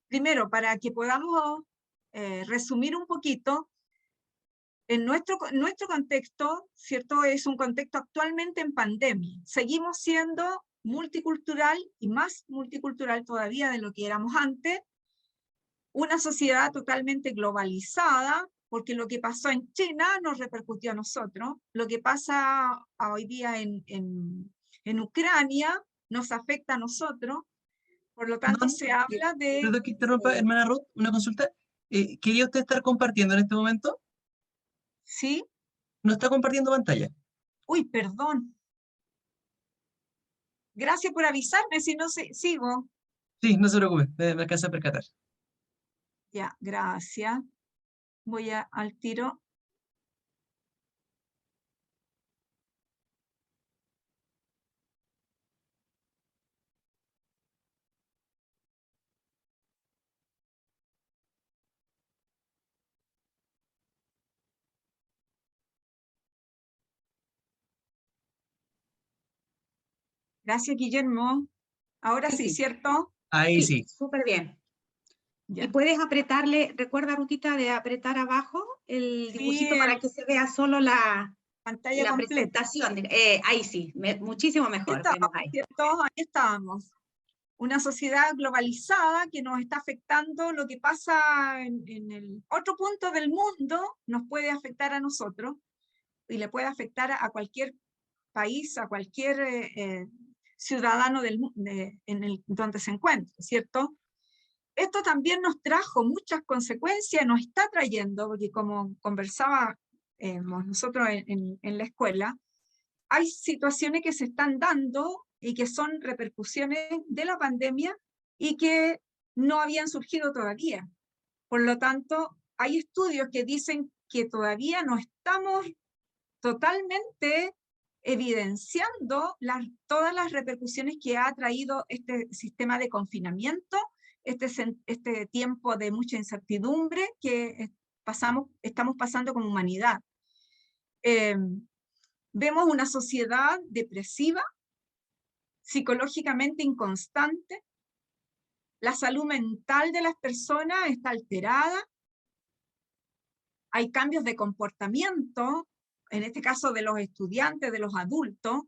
Primero, para que podamos resumir un poquito, en nuestro contexto, ¿cierto? Es un contexto actualmente en pandemia. Seguimos siendo multicultural y más multicultural todavía de lo que éramos antes. Una sociedad totalmente globalizada, porque lo que pasó en China nos repercutió a nosotros. Lo que pasa hoy día en Ucrania nos afecta a nosotros. Por lo tanto, Perdón, se habla de... perdón que interrumpa, hermana Ruth, una consulta. ¿Quería usted estar compartiendo en este momento? ¿Sí? ¿No está compartiendo pantalla? Uy, perdón. Gracias por avisarme, si no sigo. Sí, no se preocupe, me alcanza a percatar. Ya, gracias. Voy al tiro. Gracias, Guillermo. Ahora sí, Sí, ¿cierto? Ahí sí, sí. súper bien. Ya. Y puedes apretarle, recuerda, Rutita, de apretar abajo el Sí, dibujito para que se vea solo la pantalla completa. presentación. Ahí sí, muchísimo mejor. Vemos ahí. ¿Cierto? Ahí estábamos. Una sociedad globalizada que nos está afectando. Lo que pasa en el otro punto del mundo nos puede afectar a nosotros y le puede afectar a cualquier país, a cualquier ciudadano donde se encuentre, ¿cierto? Esto también nos trajo muchas consecuencias, nos está trayendo, porque como conversábamos nosotros en la escuela, hay situaciones que se están dando y que son repercusiones de la pandemia y que no habían surgido todavía. Por lo tanto, hay estudios que dicen que todavía no estamos totalmente evidenciando todas las repercusiones que ha traído este sistema de confinamiento, este tiempo de mucha incertidumbre que estamos pasando como humanidad. Vemos una sociedad depresiva, psicológicamente inconstante, la salud mental de las personas está alterada, hay cambios de comportamiento, en este caso de los estudiantes, de los adultos,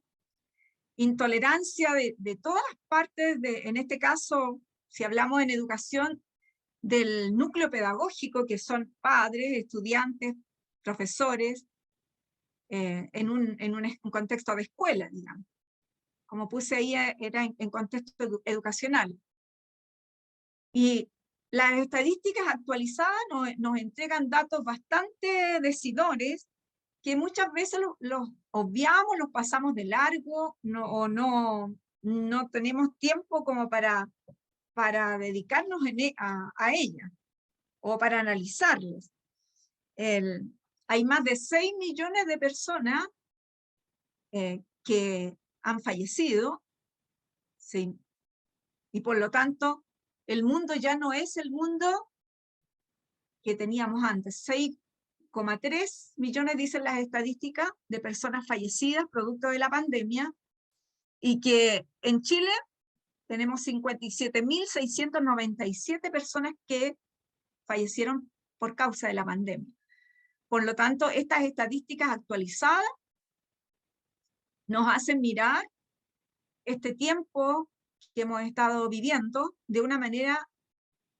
intolerancia de todas las partes, en este caso, si hablamos en educación, del núcleo pedagógico, que son padres, estudiantes, profesores, en un contexto de escuela, digamos. Como puse ahí, era en contexto educacional. Y las estadísticas actualizadas nos entregan datos bastante decidores que muchas veces los obviamos, los pasamos de largo, o no tenemos tiempo como para dedicarnos a ella o para analizarlos. Hay más de 6 millones de personas que han fallecido, sí, y por lo tanto el mundo ya no es el mundo que teníamos antes. 6,3 millones dicen las estadísticas de personas fallecidas producto de la pandemia, y que en Chile tenemos 57.697 personas que fallecieron por causa de la pandemia. Por lo tanto, estas estadísticas actualizadas nos hacen mirar este tiempo que hemos estado viviendo de una manera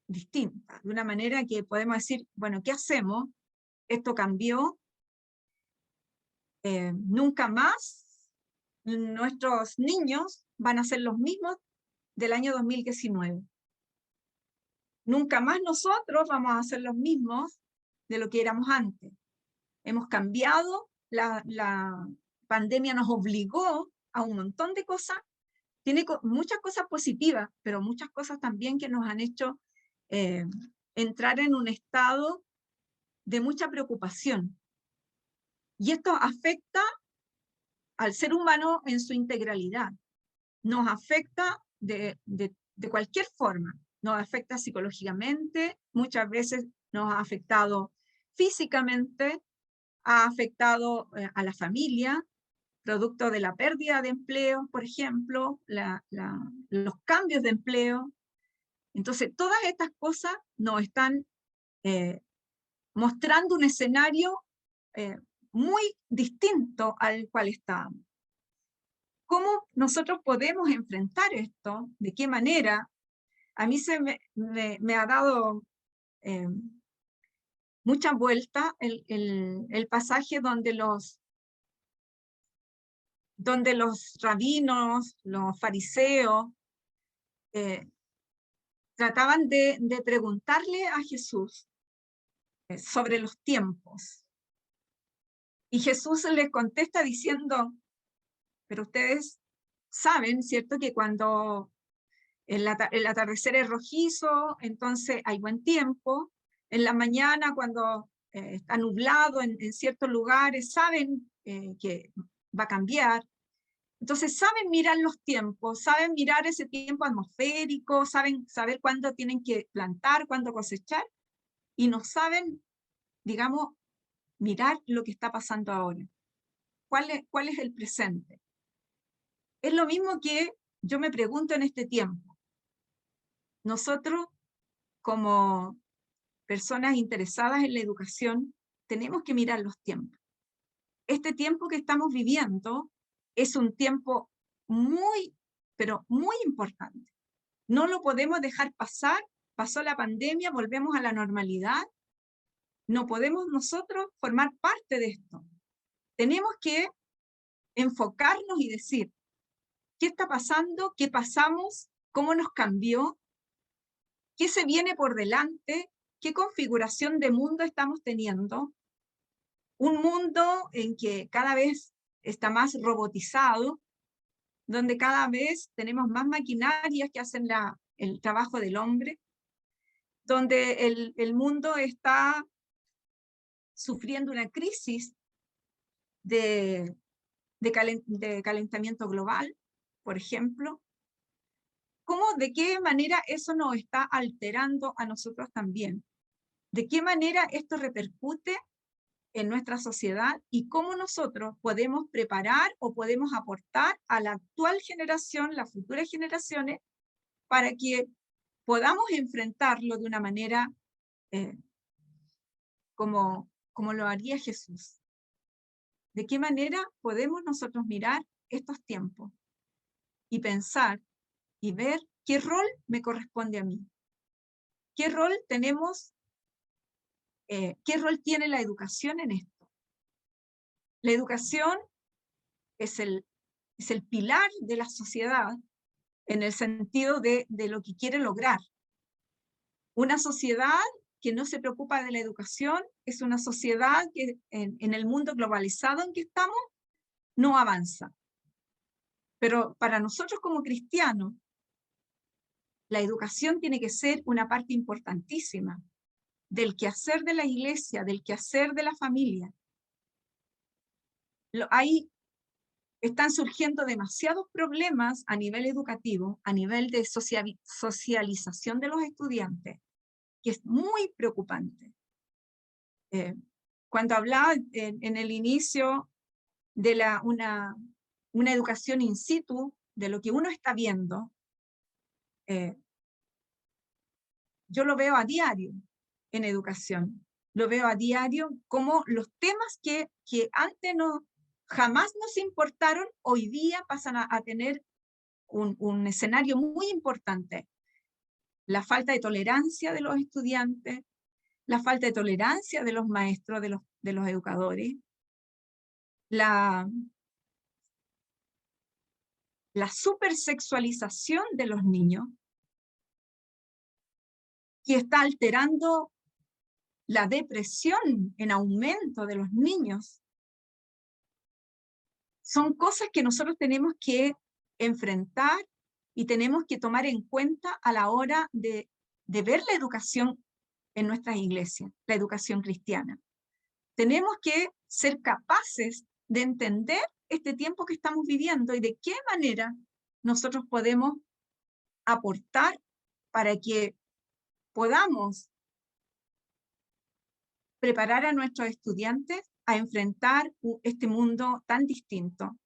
distinta, de una manera que podemos decir, bueno, ¿qué hacemos? Esto cambió, nunca más nuestros niños van a ser los mismos del año 2019. Nunca más nosotros vamos a ser los mismos de lo que éramos antes. Hemos cambiado pandemia nos obligó a un montón de cosas, tiene muchas cosas positivas, pero muchas cosas también que nos han hecho entrar en un estado de mucha preocupación. Y esto afecta al ser humano en su integralidad. Nos afecta de cualquier forma. Nos afecta psicológicamente, muchas veces nos ha afectado físicamente, ha afectado a la familia, producto de la pérdida de empleo, por ejemplo, los cambios de empleo. Entonces, todas estas cosas nos están mostrando un escenario muy distinto al cual estábamos. ¿Cómo nosotros podemos enfrentar esto? ¿De qué manera? A mí me ha dado mucha vuelta el pasaje donde los rabinos, los fariseos, trataban de preguntarle a Jesús sobre los tiempos. Y Jesús les contesta diciendo, pero ustedes saben, ¿cierto?, que cuando el atardecer es rojizo, entonces hay buen tiempo. En la mañana, cuando está nublado en ciertos lugares, saben que va a cambiar. Entonces saben mirar los tiempos, saben mirar ese tiempo atmosférico, saben saber cuándo tienen que plantar, cuándo cosechar, y no saben, digamos, mirar lo que está pasando ahora. ¿Cuál es el presente? Es lo mismo que yo me pregunto en este tiempo. Nosotros, como personas interesadas en la educación, tenemos que mirar los tiempos. Este tiempo que estamos viviendo es un tiempo muy, pero muy importante. No lo podemos dejar pasar. Pasó la pandemia, volvemos a la normalidad. No podemos nosotros formar parte de esto. Tenemos que enfocarnos y decir, ¿qué está pasando? ¿Qué pasamos? ¿Cómo nos cambió? ¿Qué se viene por delante? ¿Qué configuración de mundo estamos teniendo? Un mundo en que cada vez está más robotizado, donde cada vez tenemos más maquinarias que hacen el trabajo del hombre, donde el mundo está sufriendo una crisis de calentamiento global, por ejemplo. ¿De qué manera eso nos está alterando a nosotros también? ¿De qué manera esto repercute en nuestra sociedad y cómo nosotros podemos preparar o podemos aportar a la actual generación, las futuras generaciones, para que podamos enfrentarlo de una manera como lo haría Jesús? ¿De qué manera podemos nosotros mirar estos tiempos y pensar y ver qué rol me corresponde a mí? ¿Qué rol tenemos? ¿Qué rol tiene la educación en esto? La educación es el pilar de la sociedad en el sentido de lo que quiere lograr. Una sociedad que no se preocupa de la educación es una sociedad que en el mundo globalizado en que estamos no avanza. Pero para nosotros como cristianos, la educación tiene que ser una parte importantísima del quehacer de la iglesia, del quehacer de la familia. Ahí están surgiendo demasiados problemas a nivel educativo, a nivel de socialización de los estudiantes, que es muy preocupante. Cuando hablaba en el inicio de una educación in situ, de lo que uno está viendo, yo lo veo a diario en educación. Lo veo a diario como los temas que antes jamás nos importaron, hoy día pasan a tener un escenario muy importante. La falta de tolerancia de los estudiantes, la falta de tolerancia de los maestros, de los educadores, la supersexualización de los niños, que está alterando la depresión en aumento de los niños. son cosas que nosotros tenemos que enfrentar y tenemos que tomar en cuenta a la hora de ver la educación en nuestras iglesias, la educación cristiana. Tenemos que ser capaces de entender este tiempo que estamos viviendo y de qué manera nosotros podemos aportar para que podamos preparar a nuestros estudiantes a enfrentar este mundo tan distinto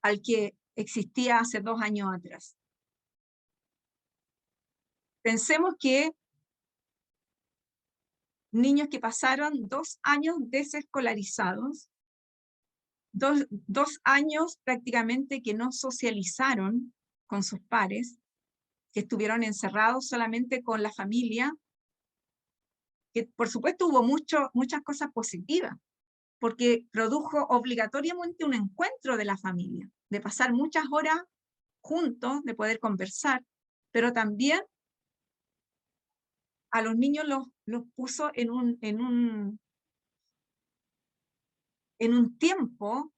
al que existía hace 2 años atrás. Pensemos que niños que pasaron 2 años desescolarizados, dos años prácticamente que no socializaron con sus pares, que estuvieron encerrados solamente con la familia, que por supuesto hubo muchas cosas positivas, porque produjo obligatoriamente un encuentro de la familia, de pasar muchas horas juntos, de poder conversar, pero también a los niños los puso en un tiempo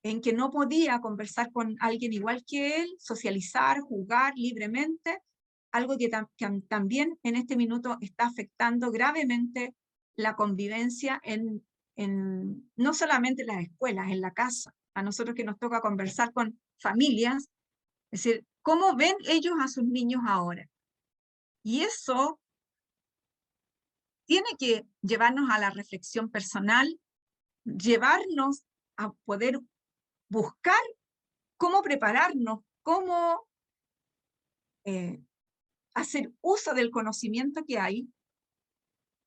en que no podía conversar con alguien igual que él, socializar, jugar libremente, algo que también en este minuto está afectando gravemente la convivencia no solamente en las escuelas, en la casa. A nosotros que nos toca conversar con familias, es decir, ¿cómo ven ellos a sus niños ahora? Y eso tiene que llevarnos a la reflexión personal, llevarnos a poder buscar cómo prepararnos, cómo hacer uso del conocimiento que hay,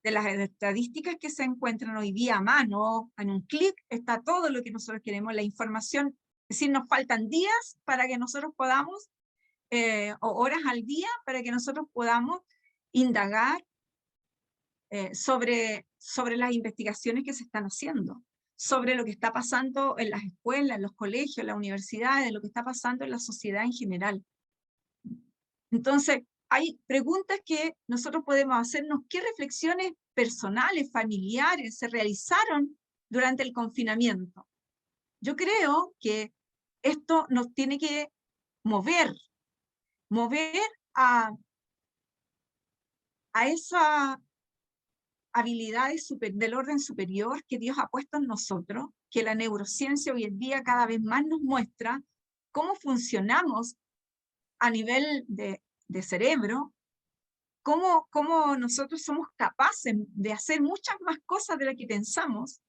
de las estadísticas que se encuentran hoy día a mano. En un clic está todo lo que nosotros queremos, la información. Es decir, nos faltan días para que nosotros podamos, o horas al día, para que nosotros podamos indagar sobre las investigaciones que se están haciendo, sobre lo que está pasando en las escuelas, en los colegios, en las universidades, lo que está pasando en la sociedad en general. Entonces, hay preguntas que nosotros podemos hacernos. ¿Qué reflexiones personales, familiares se realizaron durante el confinamiento? Yo creo que esto nos tiene que mover a esas habilidades del orden superior que Dios ha puesto en nosotros, que la neurociencia hoy en día cada vez más nos muestra cómo funcionamos a nivel de cerebro, cómo nosotros somos capaces de hacer muchas más cosas de las que pensamos.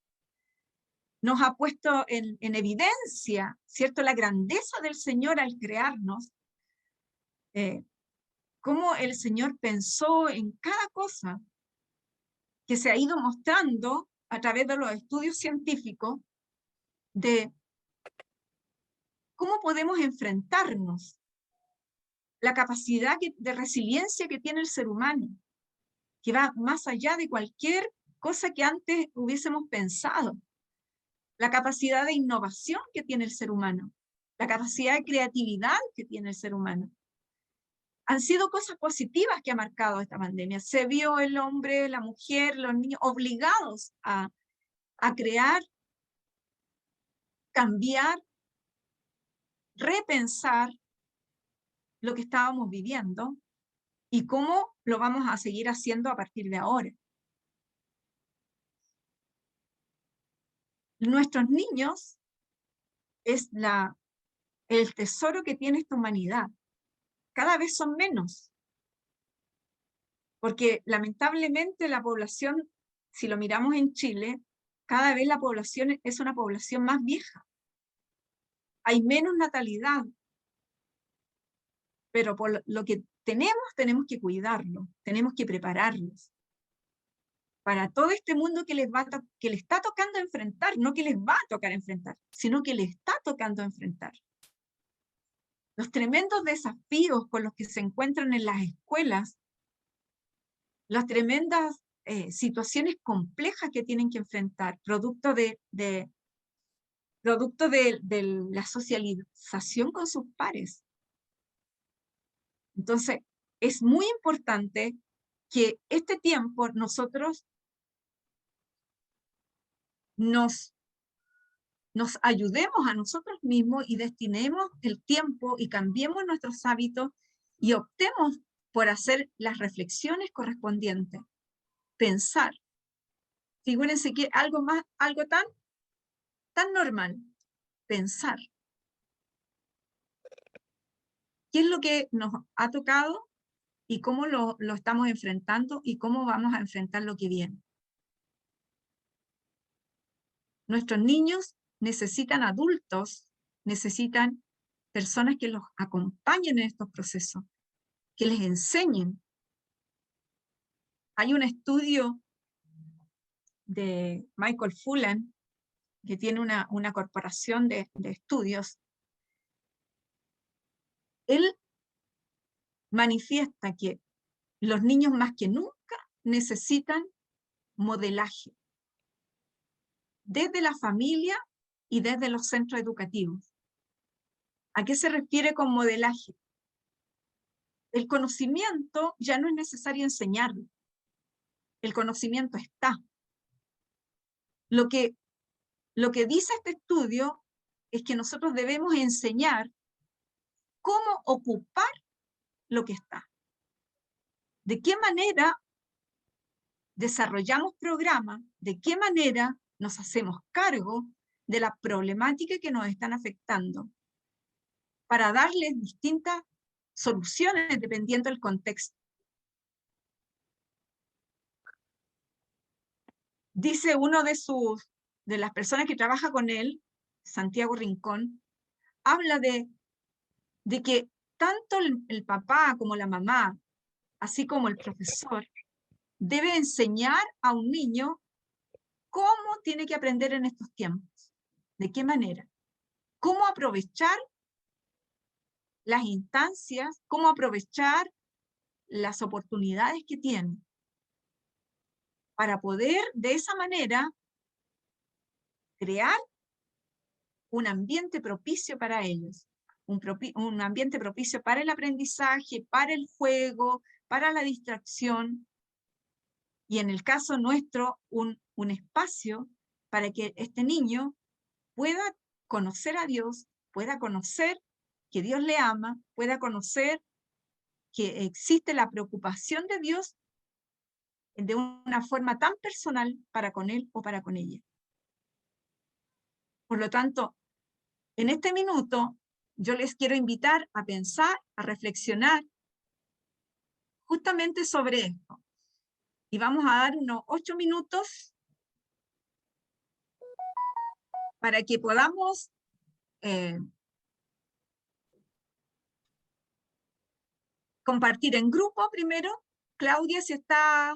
Nos ha puesto en evidencia, ¿cierto?, la grandeza del Señor al crearnos, cómo el Señor pensó en cada cosa, que se ha ido mostrando a través de los estudios científicos de cómo podemos enfrentarnos, la capacidad de resiliencia que tiene el ser humano, que va más allá de cualquier cosa que antes hubiésemos pensado, la capacidad de innovación que tiene el ser humano, la capacidad de creatividad que tiene el ser humano. Han sido cosas positivas que ha marcado esta pandemia. Se vio el hombre, la mujer, los niños obligados a crear, cambiar, repensar lo que estábamos viviendo y cómo lo vamos a seguir haciendo a partir de ahora. Nuestros niños es el tesoro que tiene esta humanidad. Cada vez son menos, porque lamentablemente la población, si lo miramos en Chile, cada vez la población es una población más vieja. Hay menos natalidad, pero por lo que tenemos que cuidarlo, tenemos que prepararlos para todo este mundo que les está tocando enfrentar, no que les va a tocar enfrentar, sino que les está tocando enfrentar. Los tremendos desafíos con los que se encuentran en las escuelas, las tremendas situaciones complejas que tienen que enfrentar, producto de la socialización con sus pares. Entonces, es muy importante que este tiempo nosotros nos nos ayudemos a nosotros mismos y destinemos el tiempo y cambiemos nuestros hábitos y optemos por hacer las reflexiones correspondientes. Pensar. Figúrense que algo tan normal. Pensar. ¿Qué es lo que nos ha tocado y cómo lo estamos enfrentando y cómo vamos a enfrentar lo que viene? Nuestros niños necesitan adultos, necesitan personas que los acompañen en estos procesos, que les enseñen. Hay un estudio de Michael Fullan, que tiene una corporación de estudios. Él manifiesta que los niños más que nunca necesitan modelaje, desde la familia y desde los centros educativos. ¿A qué se refiere con modelaje? El conocimiento ya no es necesario enseñarlo. El conocimiento está. Lo que dice este estudio es que nosotros debemos enseñar cómo ocupar lo que está. ¿De qué manera desarrollamos programas? ¿De qué manera nos hacemos cargo de la problemática que nos están afectando? Para darles distintas soluciones dependiendo del contexto. Dice uno de las personas que trabaja con él, Santiago Rincón, habla de que tanto el papá como la mamá, así como el profesor, debe enseñar a un niño cómo tiene que aprender en estos tiempos. ¿De qué manera? Cómo aprovechar las instancias, cómo aprovechar las oportunidades que tiene, para poder de esa manera crear un ambiente propicio para ellos, un ambiente propicio para el aprendizaje, para el juego, para la distracción, y en el caso nuestro, un espacio para que este niño pueda conocer a Dios, pueda conocer que Dios le ama, pueda conocer que existe la preocupación de Dios de una forma tan personal para con él o para con ella. Por lo tanto, en este minuto, yo les quiero invitar a pensar, a reflexionar justamente sobre esto. Y vamos a dar unos 8 minutos para que podamos compartir en grupo primero. Claudia, si está...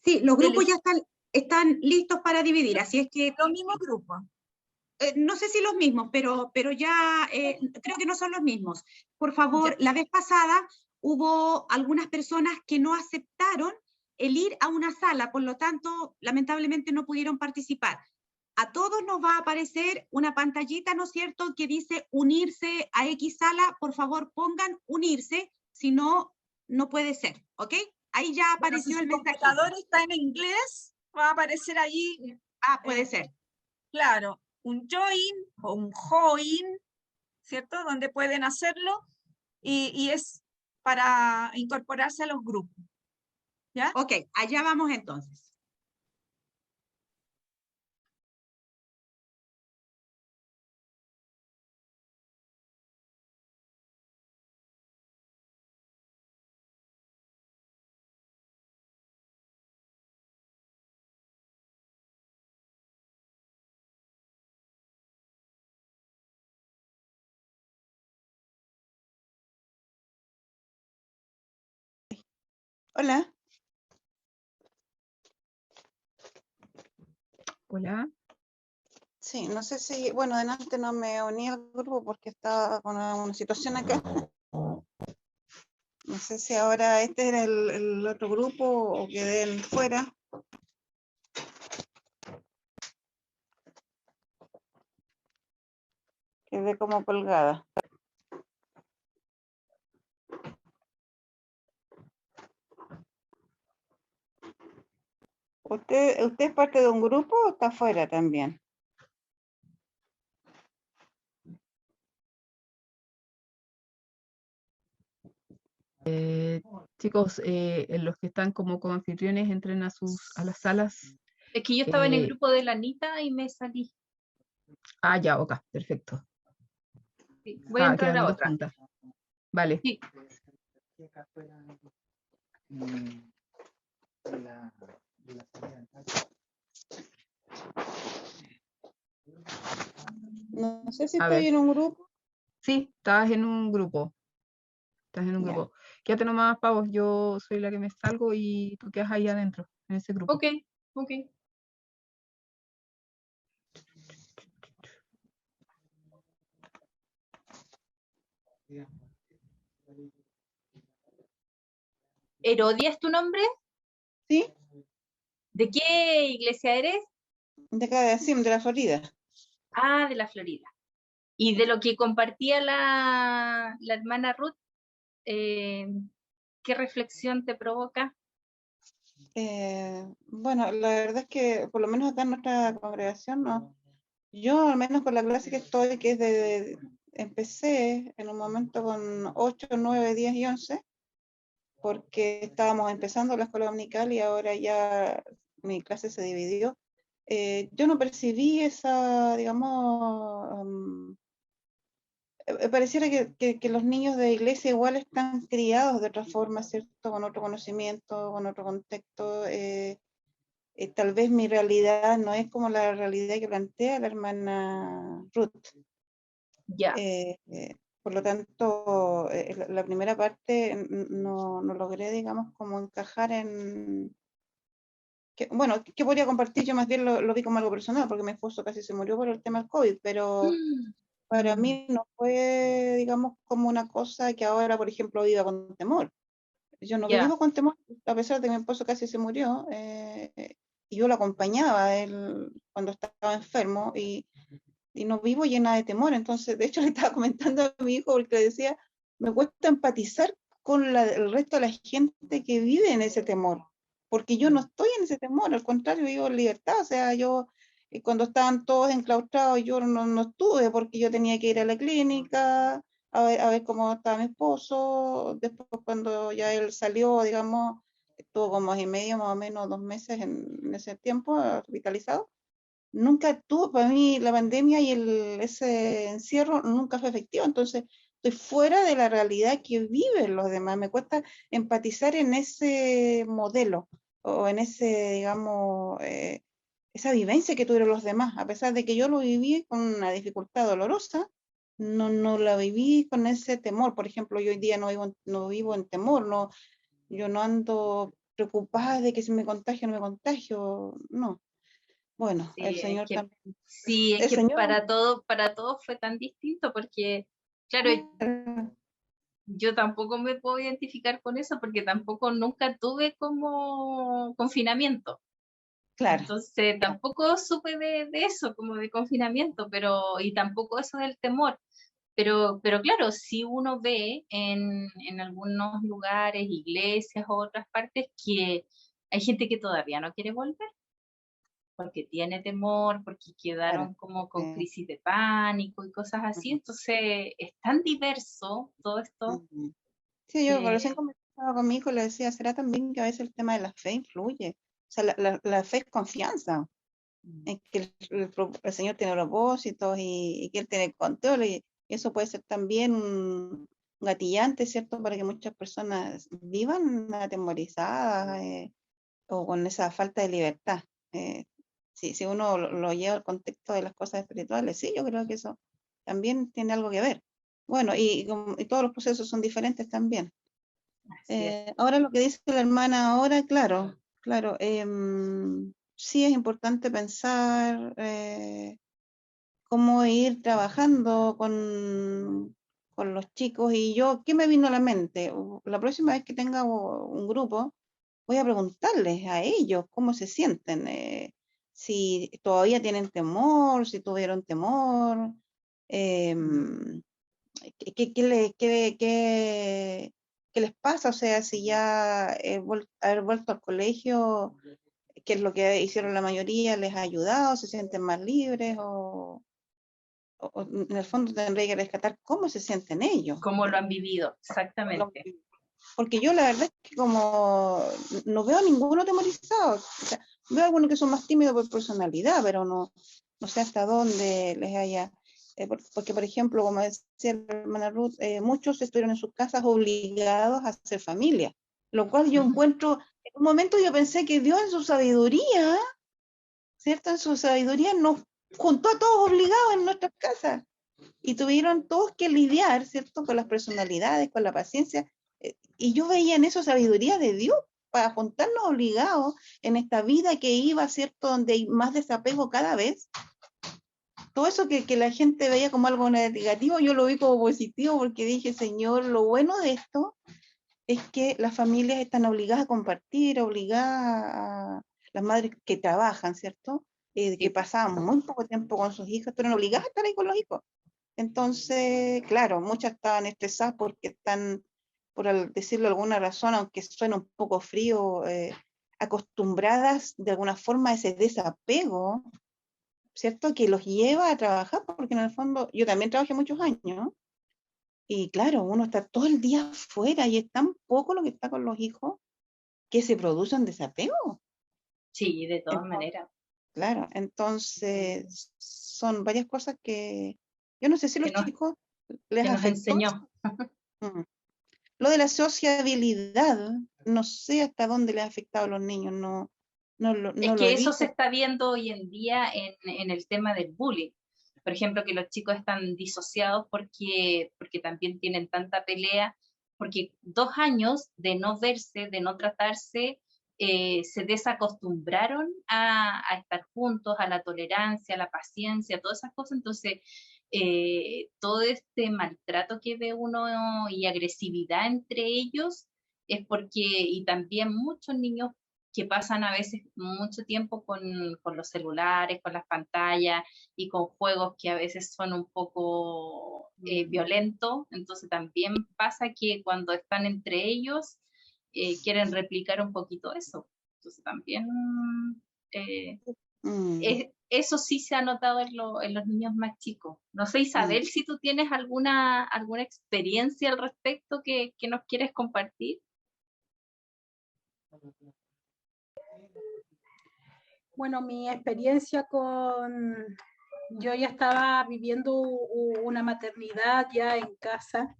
Sí, los grupos ya están listos para dividir, así es que... Los mismos grupos. No sé si los mismos, pero ya creo que no son los mismos. Por favor, Ya. la vez pasada hubo algunas personas que no aceptaron el ir a una sala, por lo tanto, lamentablemente no pudieron participar. A todos nos va a aparecer una pantallita, ¿no es cierto?, que dice unirse a X sala. Por favor, pongan unirse, si no, no puede ser, ¿ok? Ahí ya apareció si el su mensaje. computador está en inglés, va a aparecer allí. Puede ser. Claro, un join o un join, ¿cierto? Donde pueden hacerlo y es para incorporarse a los grupos. ¿Ya? Ok, allá vamos entonces. Hola. Hola. Sí, no sé si, bueno, adelante no me uní al grupo porque estaba con una situación acá. No sé si ahora este era el otro grupo o quedé fuera. Quedé como colgada. ¿Usted es parte de un grupo o está fuera también? chicos, los que están como anfitriones entren a las salas. Es que yo estaba en el grupo de la Anita y me salí. Ya, ok, perfecto. Sí, voy a entrar quedan a dos otra. juntas. Vale. Sí. No sé si A estoy ver. en un grupo. Sí, estás en un grupo. Estás en un Ya. grupo. Quédate nomás, Pavos, yo soy la que me salgo y tú quedas ahí adentro, en ese grupo. Ok, ok. ¿Herodia es tu nombre? Sí, ¿De qué iglesia eres? de acá de Asim, de la Florida. Ah, de la Florida. Y de lo que compartía la hermana Ruth, ¿qué reflexión te provoca? Bueno, la verdad es que por lo menos acá en nuestra congregación, no. Yo al menos con la clase que estoy, que es empecé en un momento con 8, 9, 10 y 11, porque estábamos empezando la escuela dominical y ahora ya mi clase se dividió. Yo no percibí esa, digamos, pareciera que los niños de iglesia igual están criados de otra forma, ¿cierto? Con otro conocimiento, con otro contexto. Tal vez mi realidad no es como la realidad que plantea la hermana Ruth. Ya. Por lo tanto, la primera parte no logré, digamos, como encajar en... bueno, ¿qué podría compartir? Yo más bien lo vi como algo personal, porque mi esposo casi se murió por el tema del COVID, pero para mí no fue, digamos, como una cosa que ahora, por ejemplo, viva con temor. Yo no Ya. vivo con temor, a pesar de que mi esposo casi se murió, y yo lo acompañaba a él cuando estaba enfermo, y no vivo llena de temor. Entonces, de hecho, le estaba comentando a mi hijo porque le decía, me cuesta empatizar con el resto de la gente que vive en ese temor, porque yo no estoy en ese temor, al contrario, vivo en libertad. O sea, yo cuando estaban todos enclaustrados, yo no estuve porque yo tenía que ir a la clínica a ver cómo estaba mi esposo. Después, cuando ya él salió, digamos, estuvo como mes y medio, más o menos 2 meses en ese tiempo, hospitalizado. Nunca tuvo, para mí la pandemia y ese encierro nunca fue efectivo. Entonces estoy fuera de la realidad que viven los demás. Me cuesta empatizar en ese modelo o en ese, digamos, esa vivencia que tuvieron los demás, a pesar de que yo lo viví con una dificultad dolorosa. No la viví con ese temor. Por ejemplo, yo hoy día no vivo en temor, yo no ando preocupada de que si me contagio o no me contagio, no. Bueno, Sí, el Señor también. sí, es El que Señor, para todos fue tan distinto porque, claro, yo tampoco me puedo identificar con eso porque tampoco nunca tuve como confinamiento. claro, Entonces tampoco supe de eso, como de confinamiento, y tampoco eso del temor. Pero claro, si uno ve en algunos lugares, iglesias o otras partes, que hay gente que todavía no quiere volver porque tiene temor, porque claro. quedaron como con crisis de pánico y cosas así. Entonces es tan diverso todo esto Ujú. Sí, yo que recién conversaba con mi hijo y le decía, ¿será también que a veces el tema de la fe influye? O sea, la fe es confianza en que el Señor tiene propósitos y que Él tiene control, y eso puede ser también un gatillante, ¿cierto? Para que muchas personas vivan atemorizadas, o con esa falta de libertad. Si uno lo lleva al contexto de las cosas espirituales, sí, yo creo que eso también tiene algo que ver. Bueno, y todos los procesos son diferentes también. así es. Ahora lo que dice la hermana ahora, claro, sí es importante pensar cómo ir trabajando con los chicos. Y yo, ¿qué me vino a la mente? La próxima vez que tenga un grupo, voy a preguntarles a ellos cómo se sienten, si todavía tienen temor, si tuvieron temor, qué les pasa. O sea, si ya haber vuelto al colegio, que es lo que hicieron la mayoría, les ha ayudado, se sienten más libres, o en el fondo tendría que rescatar cómo se sienten ellos. Cómo lo han vivido, Lo- exactamente. porque yo la verdad es que como no veo a ninguno temorizado, o sea, veo algunos que son más tímidos por personalidad, pero no sé hasta dónde les haya, porque por ejemplo, como decía la hermana Ruth, muchos estuvieron en sus casas obligados a hacer familia, lo cual yo encuentro, en un momento yo pensé que Dios en su sabiduría, ¿cierto? En su sabiduría nos juntó a todos obligados en nuestras casas y tuvieron todos que lidiar, ¿cierto? Con las personalidades, con la paciencia, y yo veía en eso sabiduría de Dios para juntarnos obligados en esta vida que iba, ¿cierto? Donde hay más desapego cada vez. Todo eso que la gente veía como algo negativo, yo lo vi como positivo porque dije, Señor, lo bueno de esto es que las familias están obligadas a compartir, obligadas a las madres que trabajan, ¿cierto? Que pasaban muy poco tiempo con sus hijos, pero obligadas a estar ahí con los hijos. Entonces, claro, muchas estaban estresadas porque están, por decirlo de alguna razón, aunque suena un poco frío, acostumbradas de alguna forma a ese desapego, ¿cierto? Que los lleva a trabajar, porque en el fondo, yo también trabajé muchos años, y claro, uno está todo el día afuera y es tan poco lo que está con los hijos que se produce un desapego. Sí, de todas maneras. Claro, entonces son varias cosas que yo no sé si los chicos les que nos afectó. enseñó. Lo de la sociabilidad, no sé hasta dónde les ha afectado a los niños, no lo he eso visto. se está viendo hoy en día en el tema del bullying. Por ejemplo, que los chicos están disociados porque también tienen tanta pelea, porque 2 años de no verse, de no tratarse, se desacostumbraron a estar juntos, a la tolerancia, a la paciencia, todas esas cosas. Entonces, todo este maltrato que ve uno y agresividad entre ellos es porque, y también muchos niños que pasan a veces mucho tiempo con los celulares, con las pantallas y con juegos que a veces son un poco violentos, entonces también pasa que cuando están entre ellos quieren replicar un poquito eso. Entonces también eso sí se ha notado en los niños más chicos. No sé, Isabel, si tú tienes alguna experiencia al respecto que nos quieres compartir. Bueno, mi experiencia yo ya estaba viviendo una maternidad ya en casa,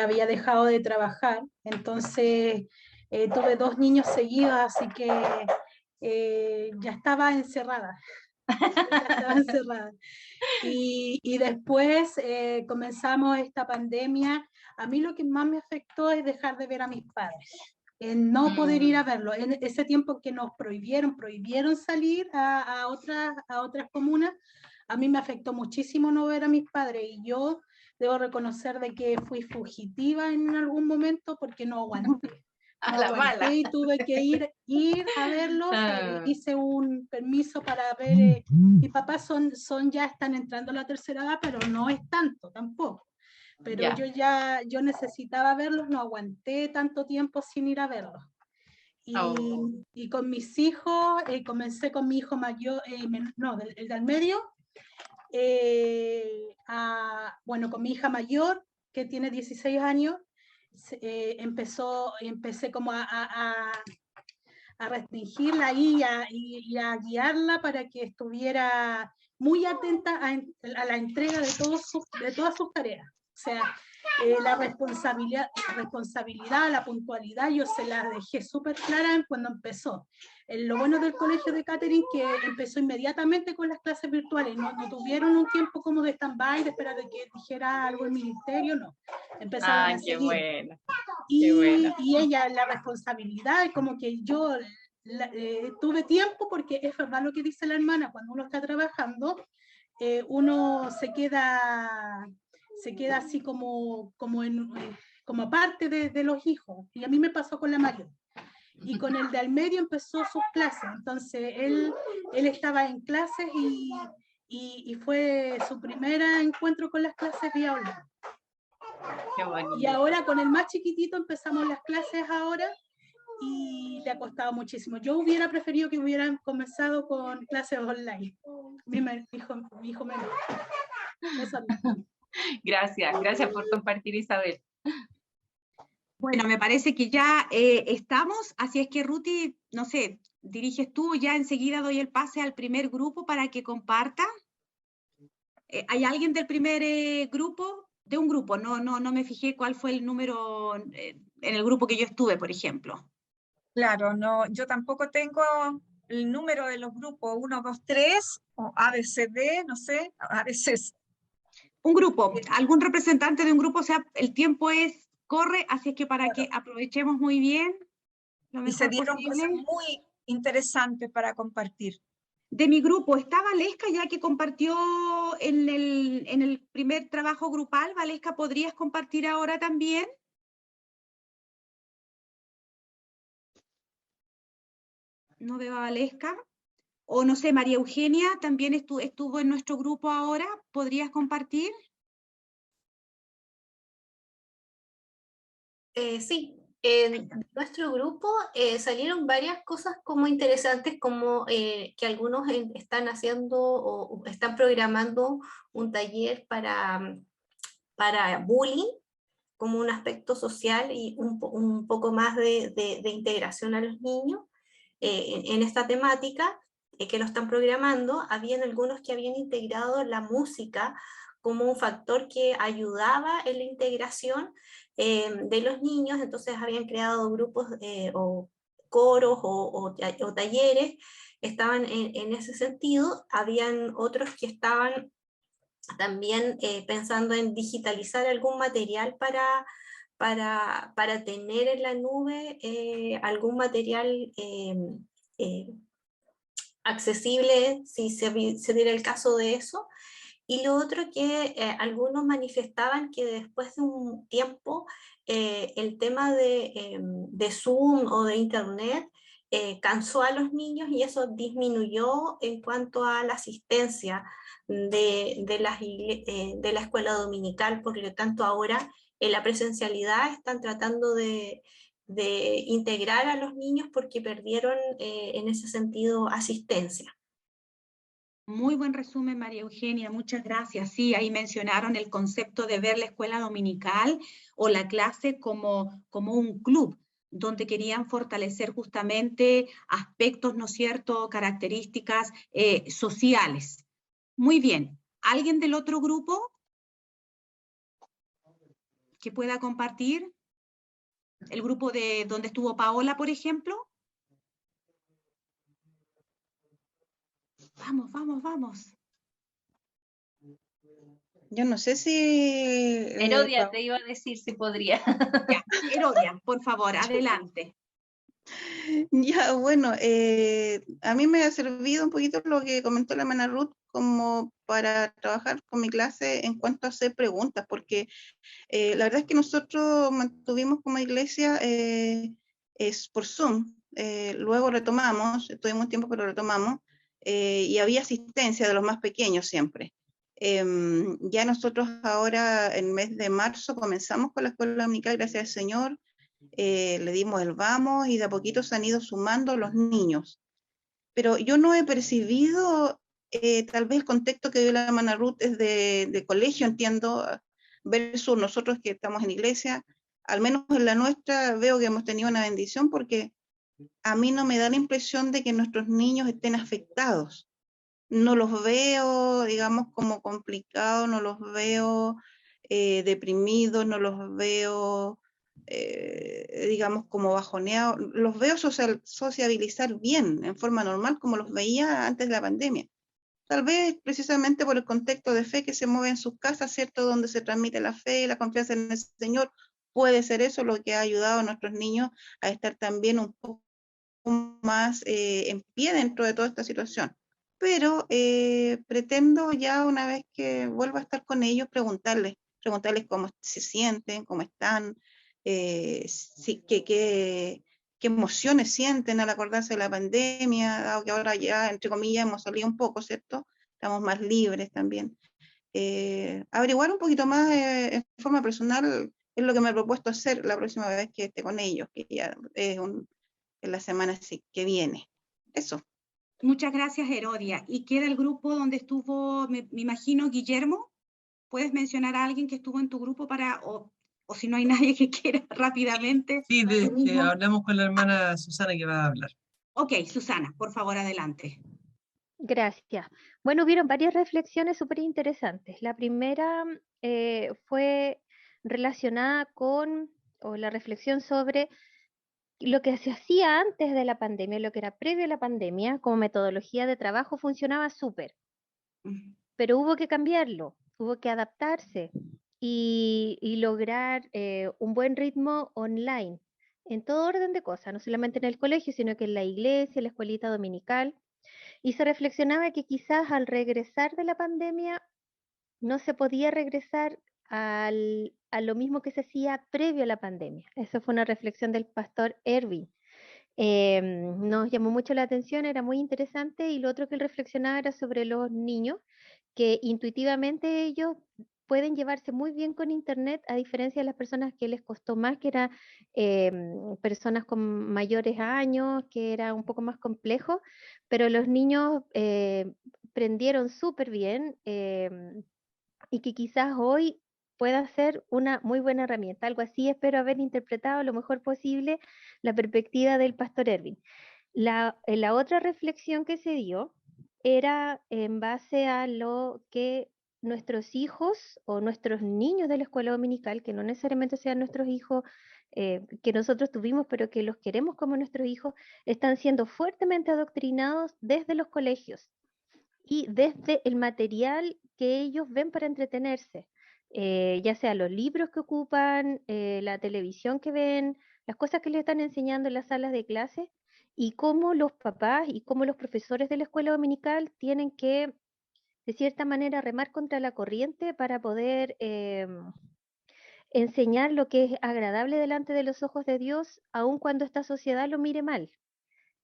había dejado de trabajar, entonces tuve 2 niños seguidos, así que ya estaba encerrada. Y después comenzamos esta pandemia. A mí lo que más me afectó es dejar de ver a mis padres. No poder ir a verlo. En ese tiempo que nos prohibieron salir a otras comunas, a mí me afectó muchísimo no ver a mis padres, y yo debo reconocer de que fui fugitiva en algún momento porque no aguanté. Y tuve que ir a verlos. Hice un permiso para ver. Mis papás ya están entrando a la tercera edad, pero no es tanto tampoco. Pero yo necesitaba verlos, no aguanté tanto tiempo sin ir a verlos. Y con mis hijos, comencé con mi hijo mayor, el del medio, con mi hija mayor, que tiene 16 años, empecé como a restringirla y a guiarla para que estuviera muy atenta a la entrega de todas sus tareas. O sea, la responsabilidad, la puntualidad, yo se la dejé súper clara cuando empezó. Lo bueno del colegio de Catherine que empezó inmediatamente con las clases virtuales, no tuvieron un tiempo como de stand-by, de esperar de que dijera algo el ministerio, no. Empezaron a seguir. Bueno. Y ella, la responsabilidad, como que yo tuve tiempo, porque es verdad lo que dice la hermana, cuando uno está trabajando, uno se queda así como aparte de los hijos, y a mí me pasó con la mayor. Y con el de al medio empezó sus clases, entonces él estaba en clases y fue su primer encuentro con las clases vía online. Qué bonito. Y ahora con el más chiquitito empezamos las clases ahora y le ha costado muchísimo. Yo hubiera preferido que hubieran comenzado con clases online. Mi hijo menor. Gracias por compartir, Isabel. Bueno, me parece que ya estamos, así es que Ruti, no sé, diriges tú, ya enseguida doy el pase al primer grupo para que comparta. ¿Hay alguien del primer grupo? De un grupo, no me fijé cuál fue el número en el grupo que yo estuve, por ejemplo. Claro, no, yo tampoco tengo el número de los grupos 1, 2, 3, o ABCD, no sé, a veces. Un grupo, algún representante de un grupo, o sea, el tiempo corre, así es que para que aprovechemos muy bien, lo Y se mejor dieron posible. cosas muy interesantes para compartir. De mi grupo, ¿está Valesca ya que compartió en el primer trabajo grupal? Valesca, ¿podrías compartir ahora también? No veo a Valesca. O no sé, María Eugenia también estuvo en nuestro grupo ahora. ¿Podrías compartir? Sí, en nuestro grupo salieron varias cosas como interesantes, como que algunos están haciendo o están programando un taller para bullying como un aspecto social y un poco más de integración a los niños en esta temática, que lo están programando. Habían algunos que habían integrado la música como un factor que ayudaba en la integración de los niños, entonces habían creado grupos o coros o talleres, estaban en ese sentido. Habían otros que estaban también pensando en digitalizar algún material para tener en la nube algún material accesible si se diera el caso de eso. Y lo otro que algunos manifestaban que después de un tiempo el tema de Zoom o de Internet cansó a los niños y eso disminuyó en cuanto a la asistencia de la escuela dominical, por lo tanto ahora en la presencialidad están tratando de integrar a los niños porque perdieron en ese sentido asistencia. Muy buen resumen, María Eugenia, muchas gracias. Sí, ahí mencionaron el concepto de ver la escuela dominical o la clase como un club, donde querían fortalecer justamente aspectos, ¿no es cierto?, características sociales. Muy bien. ¿Alguien del otro grupo que pueda compartir? ¿El grupo de donde estuvo Paola, por ejemplo? Vamos. Yo no sé si... Herodia, te iba a decir si podría. Ya, Herodia, por favor, adelante. Ya, bueno, a mí me ha servido un poquito lo que comentó la hermana Ruth como para trabajar con mi clase en cuanto a hacer preguntas, porque la verdad es que nosotros mantuvimos como iglesia es por Zoom, luego retomamos, tuvimos tiempo pero retomamos, y había asistencia de los más pequeños siempre. Ya nosotros ahora, en el mes de marzo, comenzamos con la escuela dominical, gracias al Señor, le dimos el vamos y de a poquito se han ido sumando los niños. Pero yo no he percibido, tal vez el contexto que dio la hermana Ruth es de colegio, entiendo, versus nosotros que estamos en iglesia. Al menos en la nuestra veo que hemos tenido una bendición porque a mí no me da la impresión de que nuestros niños estén afectados. No los veo, digamos, como complicados, no los veo deprimidos, no los veo, digamos, como bajoneados. Los veo sociabilizar bien, en forma normal, como los veía antes de la pandemia. Tal vez precisamente por el contexto de fe que se mueve en sus casas, ¿cierto? Donde se transmite la fe, la confianza en el Señor. Puede ser eso lo que ha ayudado a nuestros niños a estar también un poco más en pie dentro de toda esta situación. Pero pretendo ya una vez que vuelva a estar con ellos, preguntarles cómo se sienten, cómo están, qué emociones sienten al acordarse de la pandemia, dado que ahora ya, entre comillas, hemos salido un poco, ¿cierto? Estamos más libres también. Averiguar un poquito más en forma personal es lo que me he propuesto hacer la próxima vez que esté con ellos, que ya es en la semana que viene. Eso. Muchas gracias, Herodia. ¿Y queda el grupo donde estuvo, me imagino, Guillermo? ¿Puedes mencionar a alguien que estuvo en tu grupo o o si no hay nadie que quiera rápidamente. Sí, hablamos con la hermana Susana que va a hablar. Ok, Susana, por favor, adelante. Gracias. Bueno, hubieron varias reflexiones súper interesantes. La primera fue relacionada con, o la reflexión sobre lo que se hacía antes de la pandemia, lo que era previo a la pandemia, como metodología de trabajo funcionaba súper, pero hubo que cambiarlo, hubo que adaptarse y lograr un buen ritmo online, en todo orden de cosas, no solamente en el colegio, sino que en la iglesia, en la escuelita dominical. Y se reflexionaba que quizás al regresar de la pandemia no se podía regresar a lo mismo que se hacía previo a la pandemia. Eso fue una reflexión del pastor Erwin. Nos llamó mucho la atención, era muy interesante, y lo otro que él reflexionaba era sobre los niños, que intuitivamente ellos pueden llevarse muy bien con Internet, a diferencia de las personas que les costó más, que eran personas con mayores años, que era un poco más complejo, pero los niños prendieron súper bien, y que quizás hoy pueda ser una muy buena herramienta. Algo así espero haber interpretado lo mejor posible la perspectiva del pastor Erwin. La otra reflexión que se dio era en base a lo que nuestros hijos o nuestros niños de la escuela dominical, que no necesariamente sean nuestros hijos que nosotros tuvimos, pero que los queremos como nuestros hijos, están siendo fuertemente adoctrinados desde los colegios y desde el material que ellos ven para entretenerse, ya sea los libros que ocupan, la televisión que ven, las cosas que les están enseñando en las salas de clase, y cómo los papás y cómo los profesores de la escuela dominical tienen que, de cierta manera, remar contra la corriente para poder enseñar lo que es agradable delante de los ojos de Dios, aun cuando esta sociedad lo mire mal,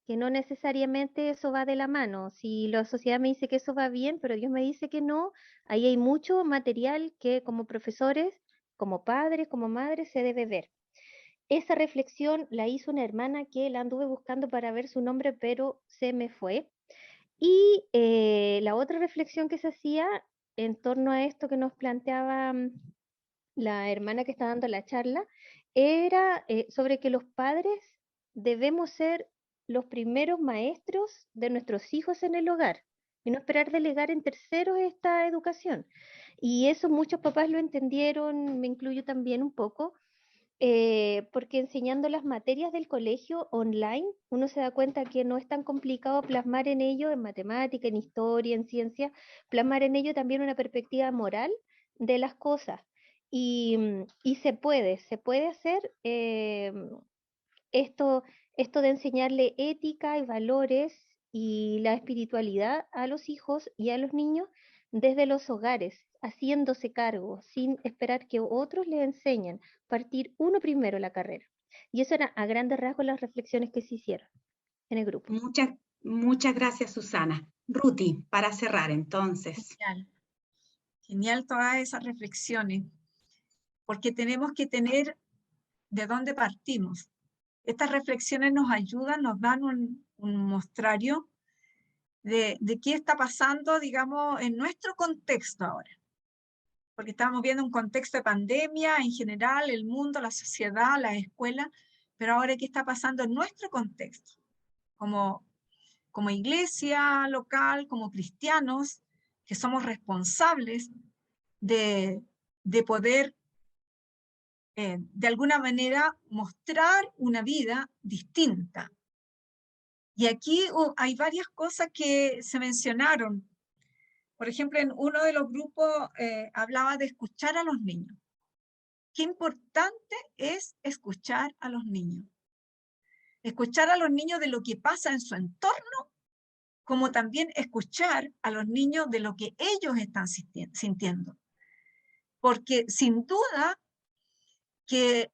que no necesariamente eso va de la mano. Si la sociedad me dice que eso va bien, pero Dios me dice que no, ahí hay mucho material que como profesores, como padres, como madres, se debe ver. Esa reflexión la hizo una hermana que la anduve buscando para ver su nombre, pero se me fue. Y la otra reflexión que se hacía en torno a esto que nos planteaba la hermana que está dando la charla, era sobre que los padres debemos ser los primeros maestros de nuestros hijos en el hogar y no esperar delegar en terceros esta educación. Y eso muchos papás lo entendieron, me incluyo también un poco, porque enseñando las materias del colegio online, uno se da cuenta que no es tan complicado plasmar en ello, en matemática, en historia, en ciencia, plasmar en ello también una perspectiva moral de las cosas. Y se puede hacer esto de enseñarle ética y valores y la espiritualidad a los hijos y a los niños desde los hogares, haciéndose cargo, sin esperar que otros le enseñen, partir uno primero la carrera. Y eso era a grandes rasgos las reflexiones que se hicieron en el grupo. Muchas gracias, Susana. Ruti, para cerrar entonces. Genial todas esas reflexiones, porque tenemos que tener de dónde partimos. Estas reflexiones nos ayudan, nos dan un mostrario de qué está pasando, digamos, en nuestro contexto ahora. Porque estamos viendo un contexto de pandemia en general, el mundo, la sociedad, las escuelas, pero ahora qué está pasando en nuestro contexto, como iglesia local, como cristianos, que somos responsables de poder de alguna manera mostrar una vida distinta. Y aquí hay varias cosas que se mencionaron. Por ejemplo, en uno de los grupos hablaba de escuchar a los niños. Qué importante es escuchar a los niños. Escuchar a los niños de lo que pasa en su entorno, como también escuchar a los niños de lo que ellos están sintiendo. Porque sin duda que,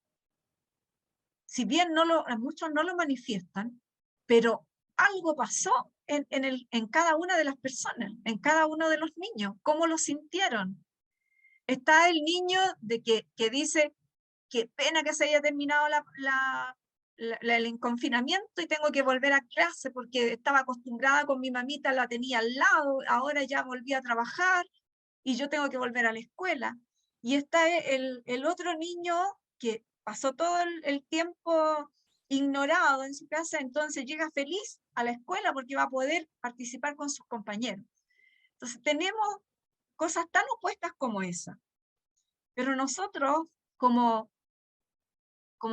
si bien muchos no lo manifiestan, pero algo pasó en cada una de las personas, en cada uno de los niños, cómo lo sintieron. Está el niño que dice, qué pena que se haya terminado el confinamiento y tengo que volver a clase porque estaba acostumbrada con mi mamita, la tenía al lado, ahora ya volví a trabajar y yo tengo que volver a la escuela. Y está el otro niño porque pasó todo el tiempo ignorado en su casa, entonces llega feliz a la escuela porque va a poder participar con sus compañeros. Entonces tenemos cosas tan opuestas como esa. Pero nosotros, como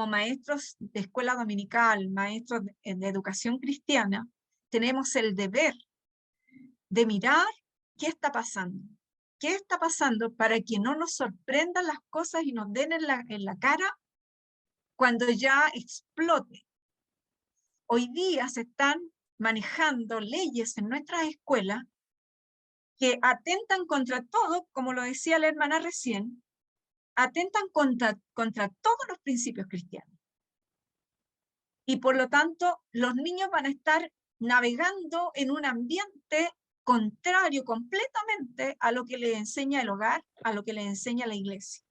maestros de escuela dominical, maestros de educación cristiana, tenemos el deber de mirar qué está pasando. ¿Qué está pasando para que no nos sorprendan las cosas y nos den en la cara cuando ya explote? Hoy día se están manejando leyes en nuestras escuelas que atentan contra todo, como lo decía la hermana recién, atentan contra todos los principios cristianos. Y por lo tanto, los niños van a estar navegando en un ambiente contrario completamente a lo que les enseña el hogar, a lo que les enseña la iglesia.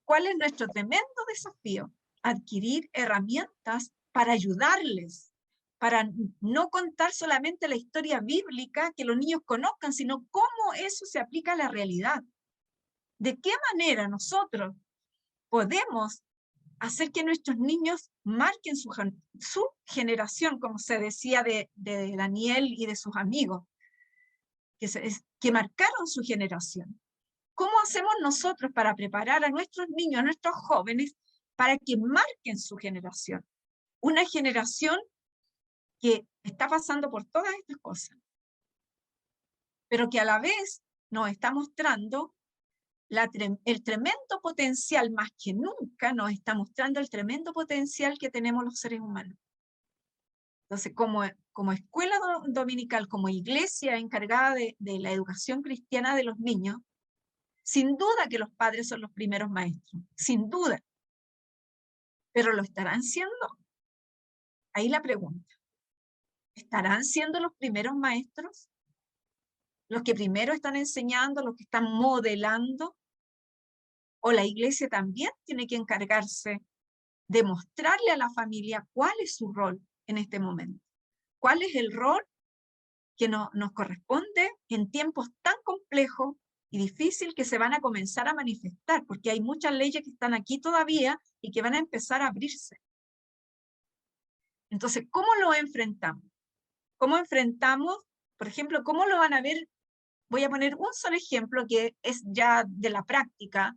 ¿Cuál es nuestro tremendo desafío? Adquirir herramientas para ayudarles, para no contar solamente la historia bíblica que los niños conozcan, sino cómo eso se aplica a la realidad. ¿De qué manera nosotros podemos hacer que nuestros niños marquen su generación, como se decía de Daniel y de sus amigos, que marcaron su generación? ¿Cómo hacemos nosotros para preparar a nuestros niños, a nuestros jóvenes, para que marquen su generación? Una generación que está pasando por todas estas cosas, pero que a la vez nos está mostrando el tremendo potencial, más que nunca nos está mostrando el tremendo potencial que tenemos los seres humanos. Entonces, como escuela dominical, como iglesia encargada de la educación cristiana de los niños, sin duda que los padres son los primeros maestros, sin duda. ¿Pero lo estarán siendo? Ahí la pregunta. ¿Estarán siendo los primeros maestros? ¿Los que primero están enseñando, los que están modelando? ¿O la iglesia también tiene que encargarse de mostrarle a la familia cuál es su rol en este momento? ¿Cuál es el rol que nos corresponde en tiempos tan complejos y difíciles que se van a comenzar a manifestar? Porque hay muchas leyes que están aquí todavía y que van a empezar a abrirse. Entonces, ¿cómo lo enfrentamos? ¿Cómo enfrentamos, por ejemplo, cómo lo van a ver? Voy a poner un solo ejemplo que es ya de la práctica,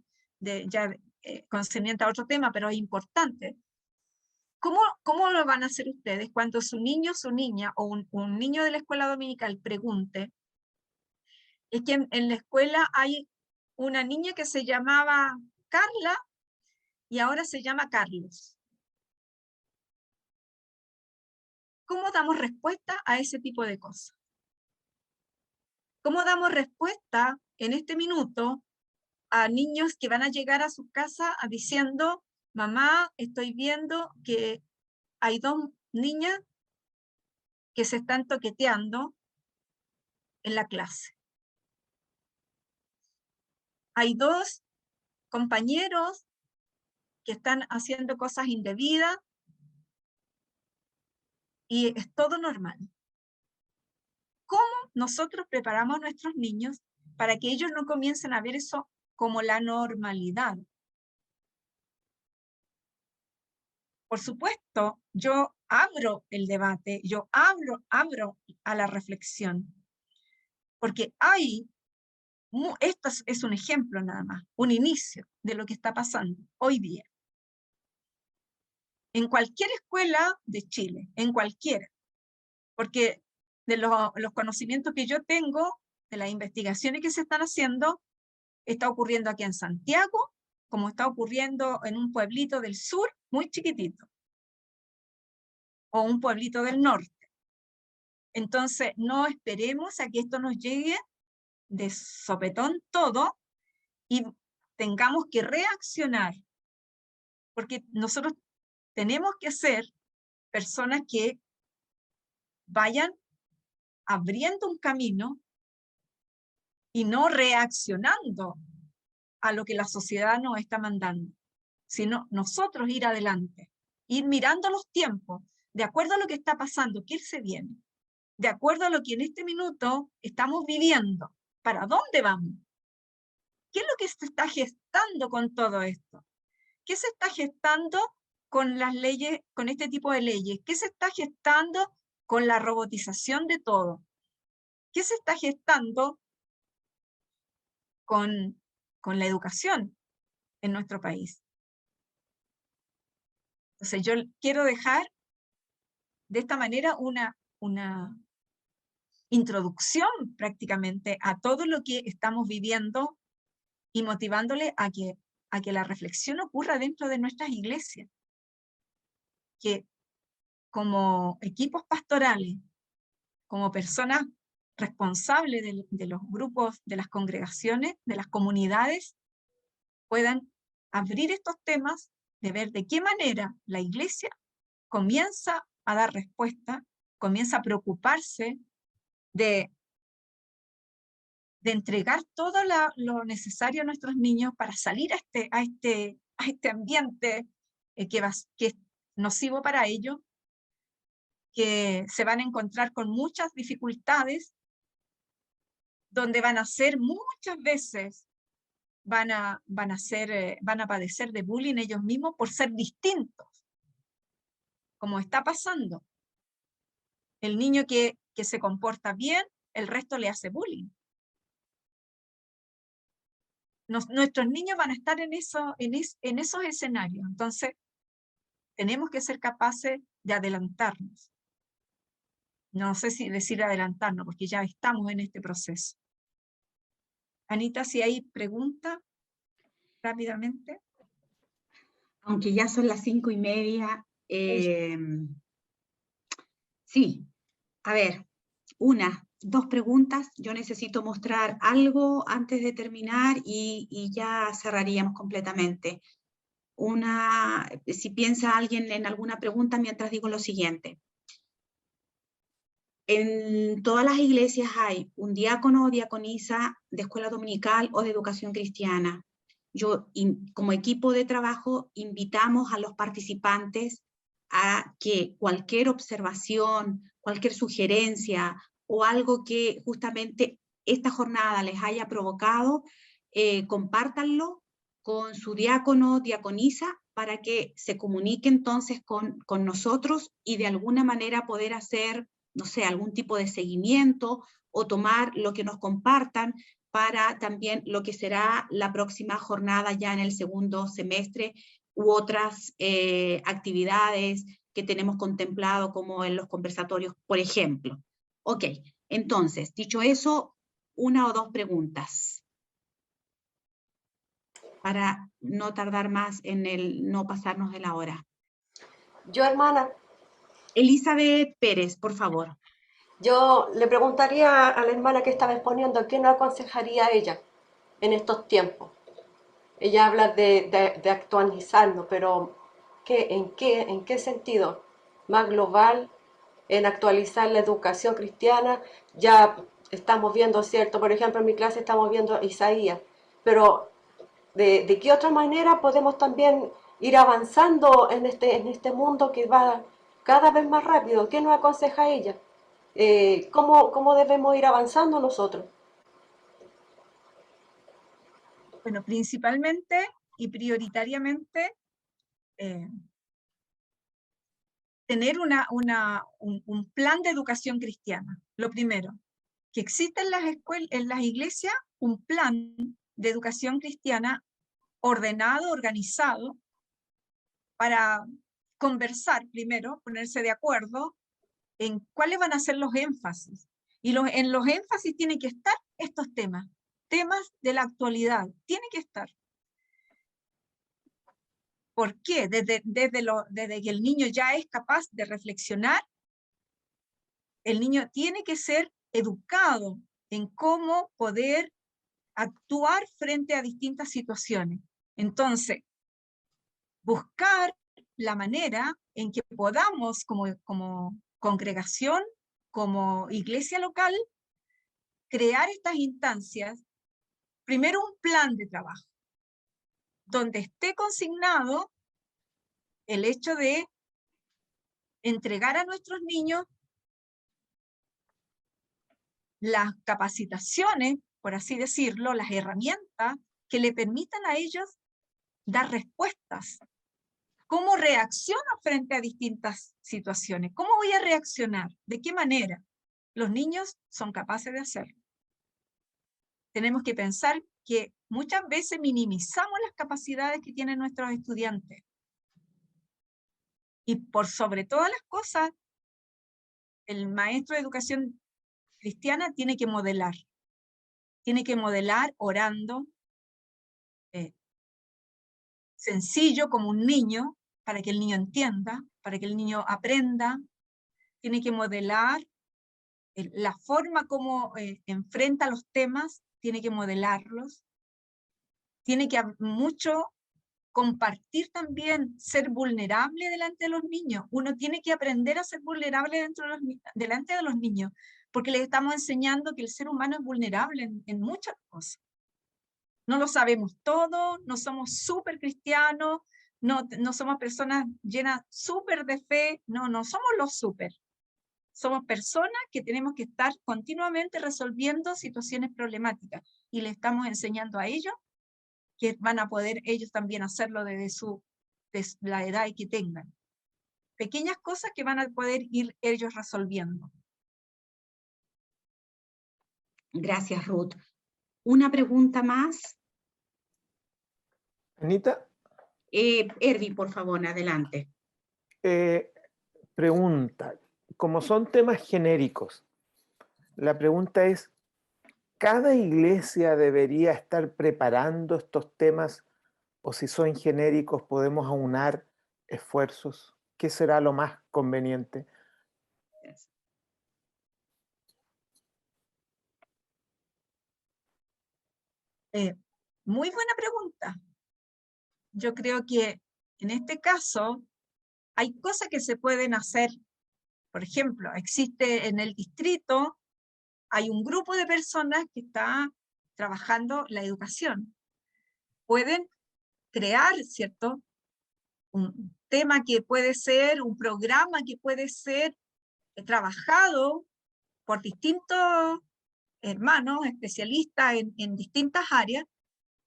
concerniente a otro tema, pero es importante. ¿Cómo lo van a hacer ustedes cuando su niño, su niña, o un niño de la escuela dominical pregunte? Es que en la escuela hay una niña que se llamaba Carla y ahora se llama Carlos. ¿Cómo damos respuesta a ese tipo de cosas? ¿Cómo damos respuesta en este minuto a niños que van a llegar a su casa diciendo: mamá, estoy viendo que hay dos niñas que se están toqueteando en la clase? Hay dos compañeros que están haciendo cosas indebidas y es todo normal. ¿Cómo nosotros preparamos a nuestros niños para que ellos no comiencen a ver eso como la normalidad? Por supuesto, yo abro el debate, yo abro a la reflexión, porque esto es un ejemplo nada más, un inicio de lo que está pasando hoy día. En cualquier escuela de Chile, en cualquiera, porque de los conocimientos que yo tengo, de las investigaciones que se están haciendo, está ocurriendo aquí en Santiago, como está ocurriendo en un pueblito del sur, muy chiquitito, o un pueblito del norte. Entonces, no esperemos a que esto nos llegue de sopetón todo y tengamos que reaccionar, porque nosotros tenemos que ser personas que vayan abriendo un camino y no reaccionando a lo que la sociedad nos está mandando, sino nosotros ir adelante, ir mirando los tiempos, de acuerdo a lo que está pasando, qué se viene, de acuerdo a lo que en este minuto estamos viviendo, ¿para dónde vamos? ¿Qué es lo que se está gestando con todo esto? ¿Qué se está gestando con las leyes, con este tipo de leyes? ¿Qué se está gestando con la robotización de todo? ¿Qué se está gestando con la educación en nuestro país? Entonces yo quiero dejar de esta manera una introducción prácticamente a todo lo que estamos viviendo y motivándole a que la reflexión ocurra dentro de nuestras iglesias. Que como equipos pastorales, como personas responsables de los grupos, de las congregaciones, de las comunidades, puedan abrir estos temas, de ver de qué manera la iglesia comienza a dar respuesta, comienza a preocuparse de entregar todo lo necesario a nuestros niños para salir a este ambiente que es nocivo para ellos, que se van a encontrar con muchas dificultades, donde van a ser muchas veces, van a padecer de bullying ellos mismos por ser distintos, como está pasando. El niño que se comporta bien, el resto le hace bullying. Nuestros niños van a estar en esos escenarios, entonces tenemos que ser capaces de adelantarnos. No sé si decir adelantarnos, porque ya estamos en este proceso. Anita, si hay pregunta, rápidamente. Aunque ya son las 5:30, sí, a ver, 2 preguntas. Yo necesito mostrar algo antes de terminar y ya cerraríamos completamente. Si piensa alguien en alguna pregunta mientras digo lo siguiente. En todas las iglesias hay un diácono o diaconisa de escuela dominical o de educación cristiana. Como equipo de trabajo, invitamos a los participantes a que cualquier observación, cualquier sugerencia o algo que justamente esta jornada les haya provocado, compártanlo con su diácono o diaconisa para que se comunique entonces con nosotros y de alguna manera poder hacer, no sé, algún tipo de seguimiento o tomar lo que nos compartan para también lo que será la próxima jornada ya en el segundo semestre u otras actividades que tenemos contemplado como en los conversatorios, por ejemplo. Ok, entonces, dicho eso, 1 o 2 preguntas para no tardar más en no pasarnos de la hora. Yo, hermana. Elizabeth Pérez, por favor. Yo le preguntaría a la hermana que estaba exponiendo, ¿qué nos aconsejaría ella en estos tiempos? Ella habla de actualizarnos, pero ¿en qué sentido? ¿Más global? ¿En actualizar la educación cristiana? Ya estamos viendo, ¿cierto? Por ejemplo, en mi clase estamos viendo Isaías, pero ¿de qué otra manera podemos también ir avanzando en este mundo que va cada vez más rápido? ¿Qué nos aconseja ella? ¿Cómo debemos ir avanzando nosotros? Bueno, principalmente y prioritariamente tener un plan de educación cristiana. Lo primero, que exista en las iglesias un plan de educación cristiana ordenado, organizado, para conversar primero, ponerse de acuerdo en cuáles van a ser los énfasis. Y en los énfasis tienen que estar estos temas de la actualidad, tiene que estar. ¿Por qué? Desde que el niño ya es capaz de reflexionar, el niño tiene que ser educado en cómo poder actuar frente a distintas situaciones. Entonces, buscar la manera en que podamos, como congregación, como iglesia local, crear estas instancias, primero un plan de trabajo, donde esté consignado el hecho de entregar a nuestros niños las capacitaciones, por así decirlo, las herramientas que le permitan a ellos dar respuestas. ¿Cómo reacciono frente a distintas situaciones? ¿Cómo voy a reaccionar? ¿De qué manera? Los niños son capaces de hacerlo. Tenemos que pensar que muchas veces minimizamos las capacidades que tienen nuestros estudiantes. Y por sobre todas las cosas, el maestro de educación cristiana tiene que modelar. Tiene que modelar orando, sencillo como un niño, para que el niño entienda, para que el niño aprenda. Tiene que modelar la forma como enfrenta los temas, tiene que modelarlos. Tiene que mucho compartir también, ser vulnerable delante de los niños. Uno tiene que aprender a ser vulnerable delante de los niños, porque les estamos enseñando que el ser humano es vulnerable en muchas cosas. No lo sabemos todo, no somos súper cristianos, no somos personas llenas súper de fe, no somos los súper. Somos personas que tenemos que estar continuamente resolviendo situaciones problemáticas, y le estamos enseñando a ellos que van a poder ellos también hacerlo desde la edad que tengan. Pequeñas cosas que van a poder ir ellos resolviendo. Gracias, Ruth. Una pregunta más. Anita. Ervi, por favor, adelante. Pregunta, como son temas genéricos, la pregunta es, ¿cada iglesia debería estar preparando estos temas, o si son genéricos podemos aunar esfuerzos? ¿Qué será lo más conveniente? Muy buena pregunta. Yo creo que en este caso hay cosas que se pueden hacer. Por ejemplo, existe en el distrito, hay un grupo de personas que está trabajando la educación. Pueden crear, ¿cierto?, un tema que puede ser, un programa que puede ser trabajado por distintos hermanos, especialistas en distintas áreas,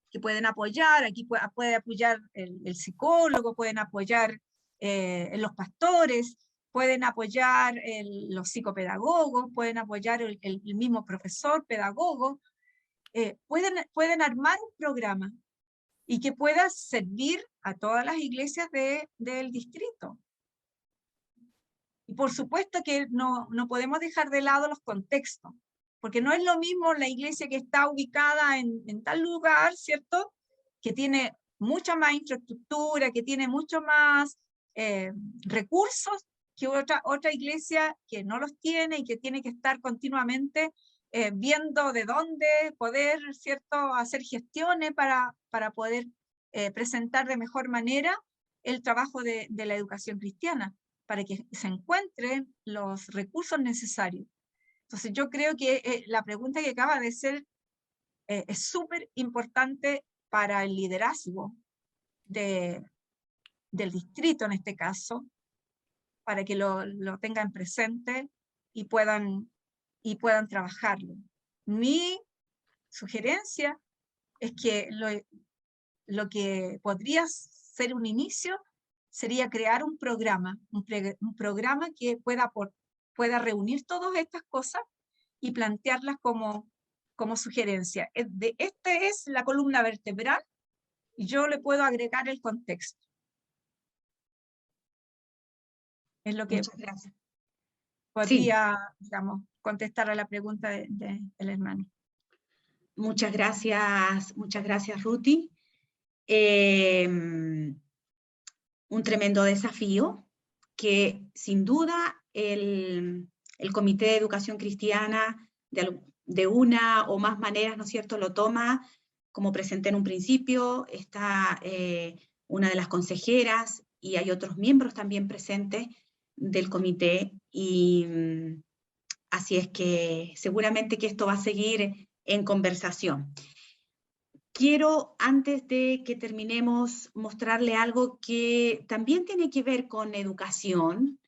que pueden apoyar. Aquí puede apoyar el psicólogo, pueden apoyar los pastores, pueden apoyar los psicopedagogos, pueden apoyar el mismo profesor, pedagogo. Pueden armar un programa y que pueda servir a todas las iglesias del distrito. Y por supuesto que no podemos dejar de lado los contextos, porque no es lo mismo la iglesia que está ubicada en tal lugar, ¿cierto?, que tiene mucha más infraestructura, que tiene mucho más recursos, que otra iglesia que no los tiene y que tiene que estar continuamente viendo de dónde poder, ¿cierto?, hacer gestiones para poder presentar de mejor manera el trabajo de la educación cristiana, para que se encuentren los recursos necesarios. Entonces yo creo que la pregunta que acaba de hacer es súper importante para el liderazgo del distrito en este caso, para que lo tengan presente y puedan trabajarlo. Mi sugerencia es que lo que podría ser un inicio sería crear un programa que pueda reunir todas estas cosas y plantearlas como sugerencia. Esta es la columna vertebral y yo le puedo agregar el contexto. Es lo que podría, digamos, contestar a la pregunta del hermano. Muchas gracias, Ruti. Un tremendo desafío que sin duda el Comité de Educación Cristiana de una o más maneras, ¿no es cierto?, lo toma, como presenté en un principio. Está una de las consejeras y hay otros miembros también presentes del comité, y así es que seguramente que esto va a seguir en conversación. Quiero, antes de que terminemos, mostrarle algo que también tiene que ver con educación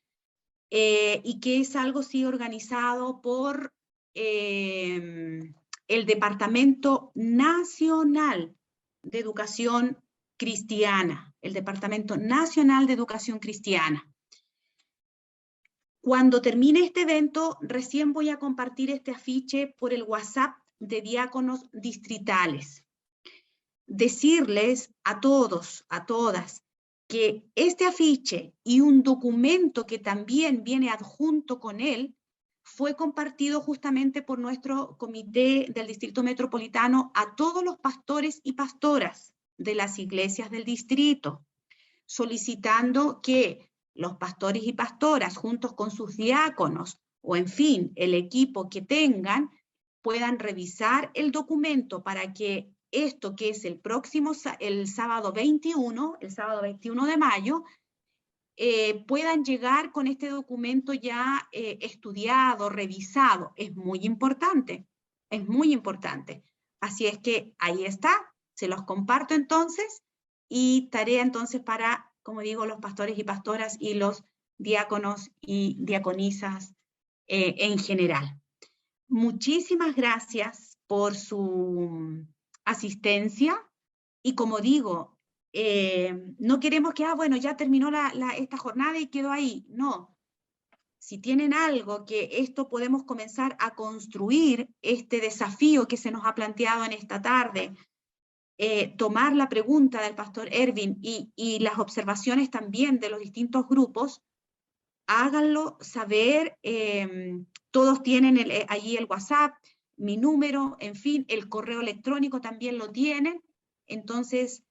y que es algo sí organizado por el Departamento Nacional de Educación Cristiana, el Departamento Nacional de Educación Cristiana. Cuando termine este evento, recién voy a compartir este afiche por el WhatsApp de diáconos distritales. Decirles a todos, a todas, que este afiche y un documento que también viene adjunto con él fue compartido justamente por nuestro comité del Distrito Metropolitano a todos los pastores y pastoras de las iglesias del distrito, solicitando que los pastores y pastoras, juntos con sus diáconos, o en fin, el equipo que tengan, puedan revisar el documento para que esto que es el sábado 21 de mayo, puedan llegar con este documento ya estudiado, revisado. Es muy importante, es muy importante. Así es que ahí está, se los comparto entonces, y tarea entonces para, como digo, los pastores y pastoras y los diáconos y diaconisas en general. Muchísimas gracias por su asistencia, y como digo, no queremos que, bueno, ya terminó esta jornada y quedó ahí. No. Si tienen algo que esto podemos comenzar a construir, este desafío que se nos ha planteado en esta tarde, tomar la pregunta del pastor Erwin y las observaciones también de los distintos grupos, háganlo saber. Todos tienen allí el WhatsApp, mi número, en fin, el correo electrónico también lo tienen. Entonces,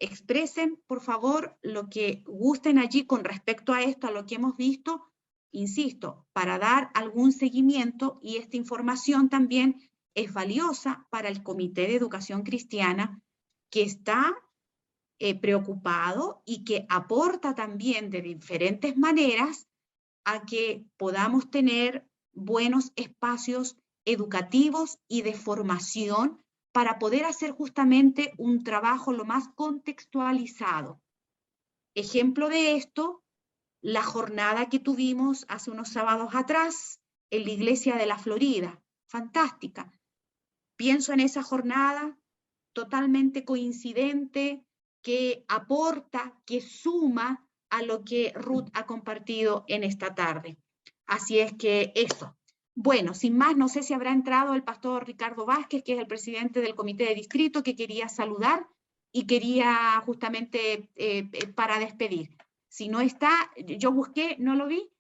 expresen, por favor, lo que gusten allí con respecto a esto, a lo que hemos visto, insisto, para dar algún seguimiento, y esta información también es valiosa para el Comité de Educación Cristiana, que está preocupado y que aporta también de diferentes maneras a que podamos tener buenos espacios educativos y de formación para poder hacer justamente un trabajo lo más contextualizado. Ejemplo de esto, la jornada que tuvimos hace unos sábados atrás en la iglesia de la Florida. Fantástica. Pienso en esa jornada totalmente coincidente, que aporta, que suma a lo que Ruth ha compartido en esta tarde. Así es que eso. Bueno, sin más, no sé si habrá entrado el pastor Ricardo Vázquez, que es el presidente del comité de distrito, que quería saludar y quería justamente para despedir. Si no está, yo busqué, no lo vi.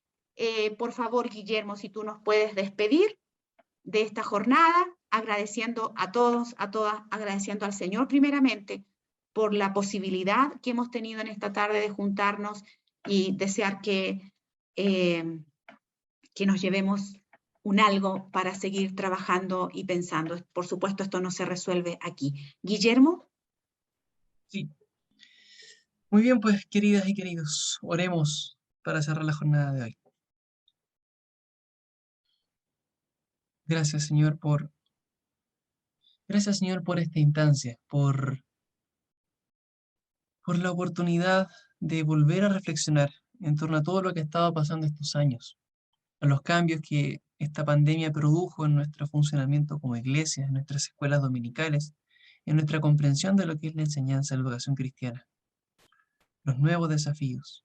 Por favor, Guillermo, si tú nos puedes despedir de esta jornada, agradeciendo a todos, a todas, agradeciendo al Señor primeramente por la posibilidad que hemos tenido en esta tarde de juntarnos, y desear que nos llevemos un algo para seguir trabajando y pensando. Por supuesto, esto no se resuelve aquí. Guillermo. Sí. Muy bien, pues, queridas y queridos, oremos para cerrar la jornada de hoy. Gracias, Señor, por esta instancia, por la oportunidad de volver a reflexionar en torno a todo lo que estaba pasando estos años, a los cambios que esta pandemia produjo en nuestro funcionamiento como iglesia, en nuestras escuelas dominicales, en nuestra comprensión de lo que es la enseñanza de la educación cristiana, los nuevos desafíos,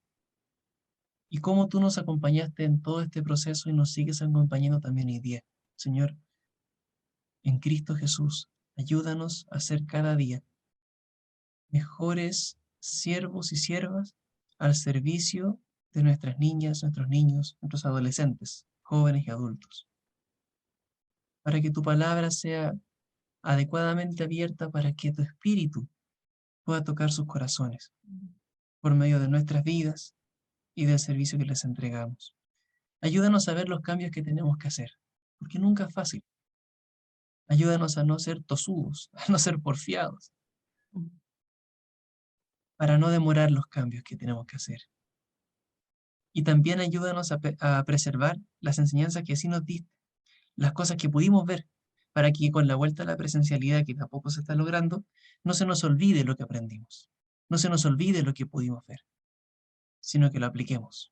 y cómo tú nos acompañaste en todo este proceso y nos sigues acompañando también hoy día. Señor, en Cristo Jesús, ayúdanos a ser cada día mejores siervos y siervas al servicio de nuestras niñas, nuestros niños, nuestros adolescentes, jóvenes y adultos, para que tu palabra sea adecuadamente abierta, para que tu espíritu pueda tocar sus corazones por medio de nuestras vidas y del servicio que les entregamos. Ayúdanos a ver los cambios que tenemos que hacer, porque nunca es fácil. Ayúdanos a no ser tosudos, a no ser porfiados, para no demorar los cambios que tenemos que hacer. Y también ayúdanos a preservar las enseñanzas que sí nos diste, las cosas que pudimos ver, para que con la vuelta a la presencialidad que tampoco se está logrando, no se nos olvide lo que aprendimos, no se nos olvide lo que pudimos ver, sino que lo apliquemos.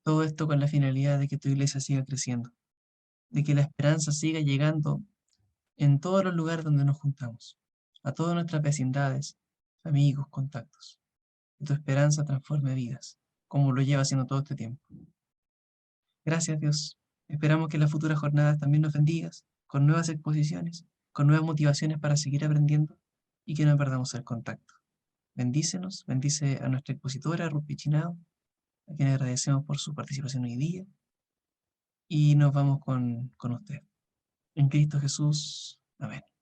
Todo esto con la finalidad de que tu iglesia siga creciendo, de que la esperanza siga llegando en todos los lugares donde nos juntamos, a todas nuestras vecindades, amigos, contactos. Que tu esperanza transforme vidas, como lo lleva haciendo todo este tiempo. Gracias, Dios. Esperamos que en las futuras jornadas también nos bendigas con nuevas exposiciones, con nuevas motivaciones para seguir aprendiendo y que no perdamos el contacto. Bendícenos, bendice a nuestra expositora, Ruth Pichinao, a quien agradecemos por su participación hoy día, y nos vamos con usted. En Cristo Jesús. Amén.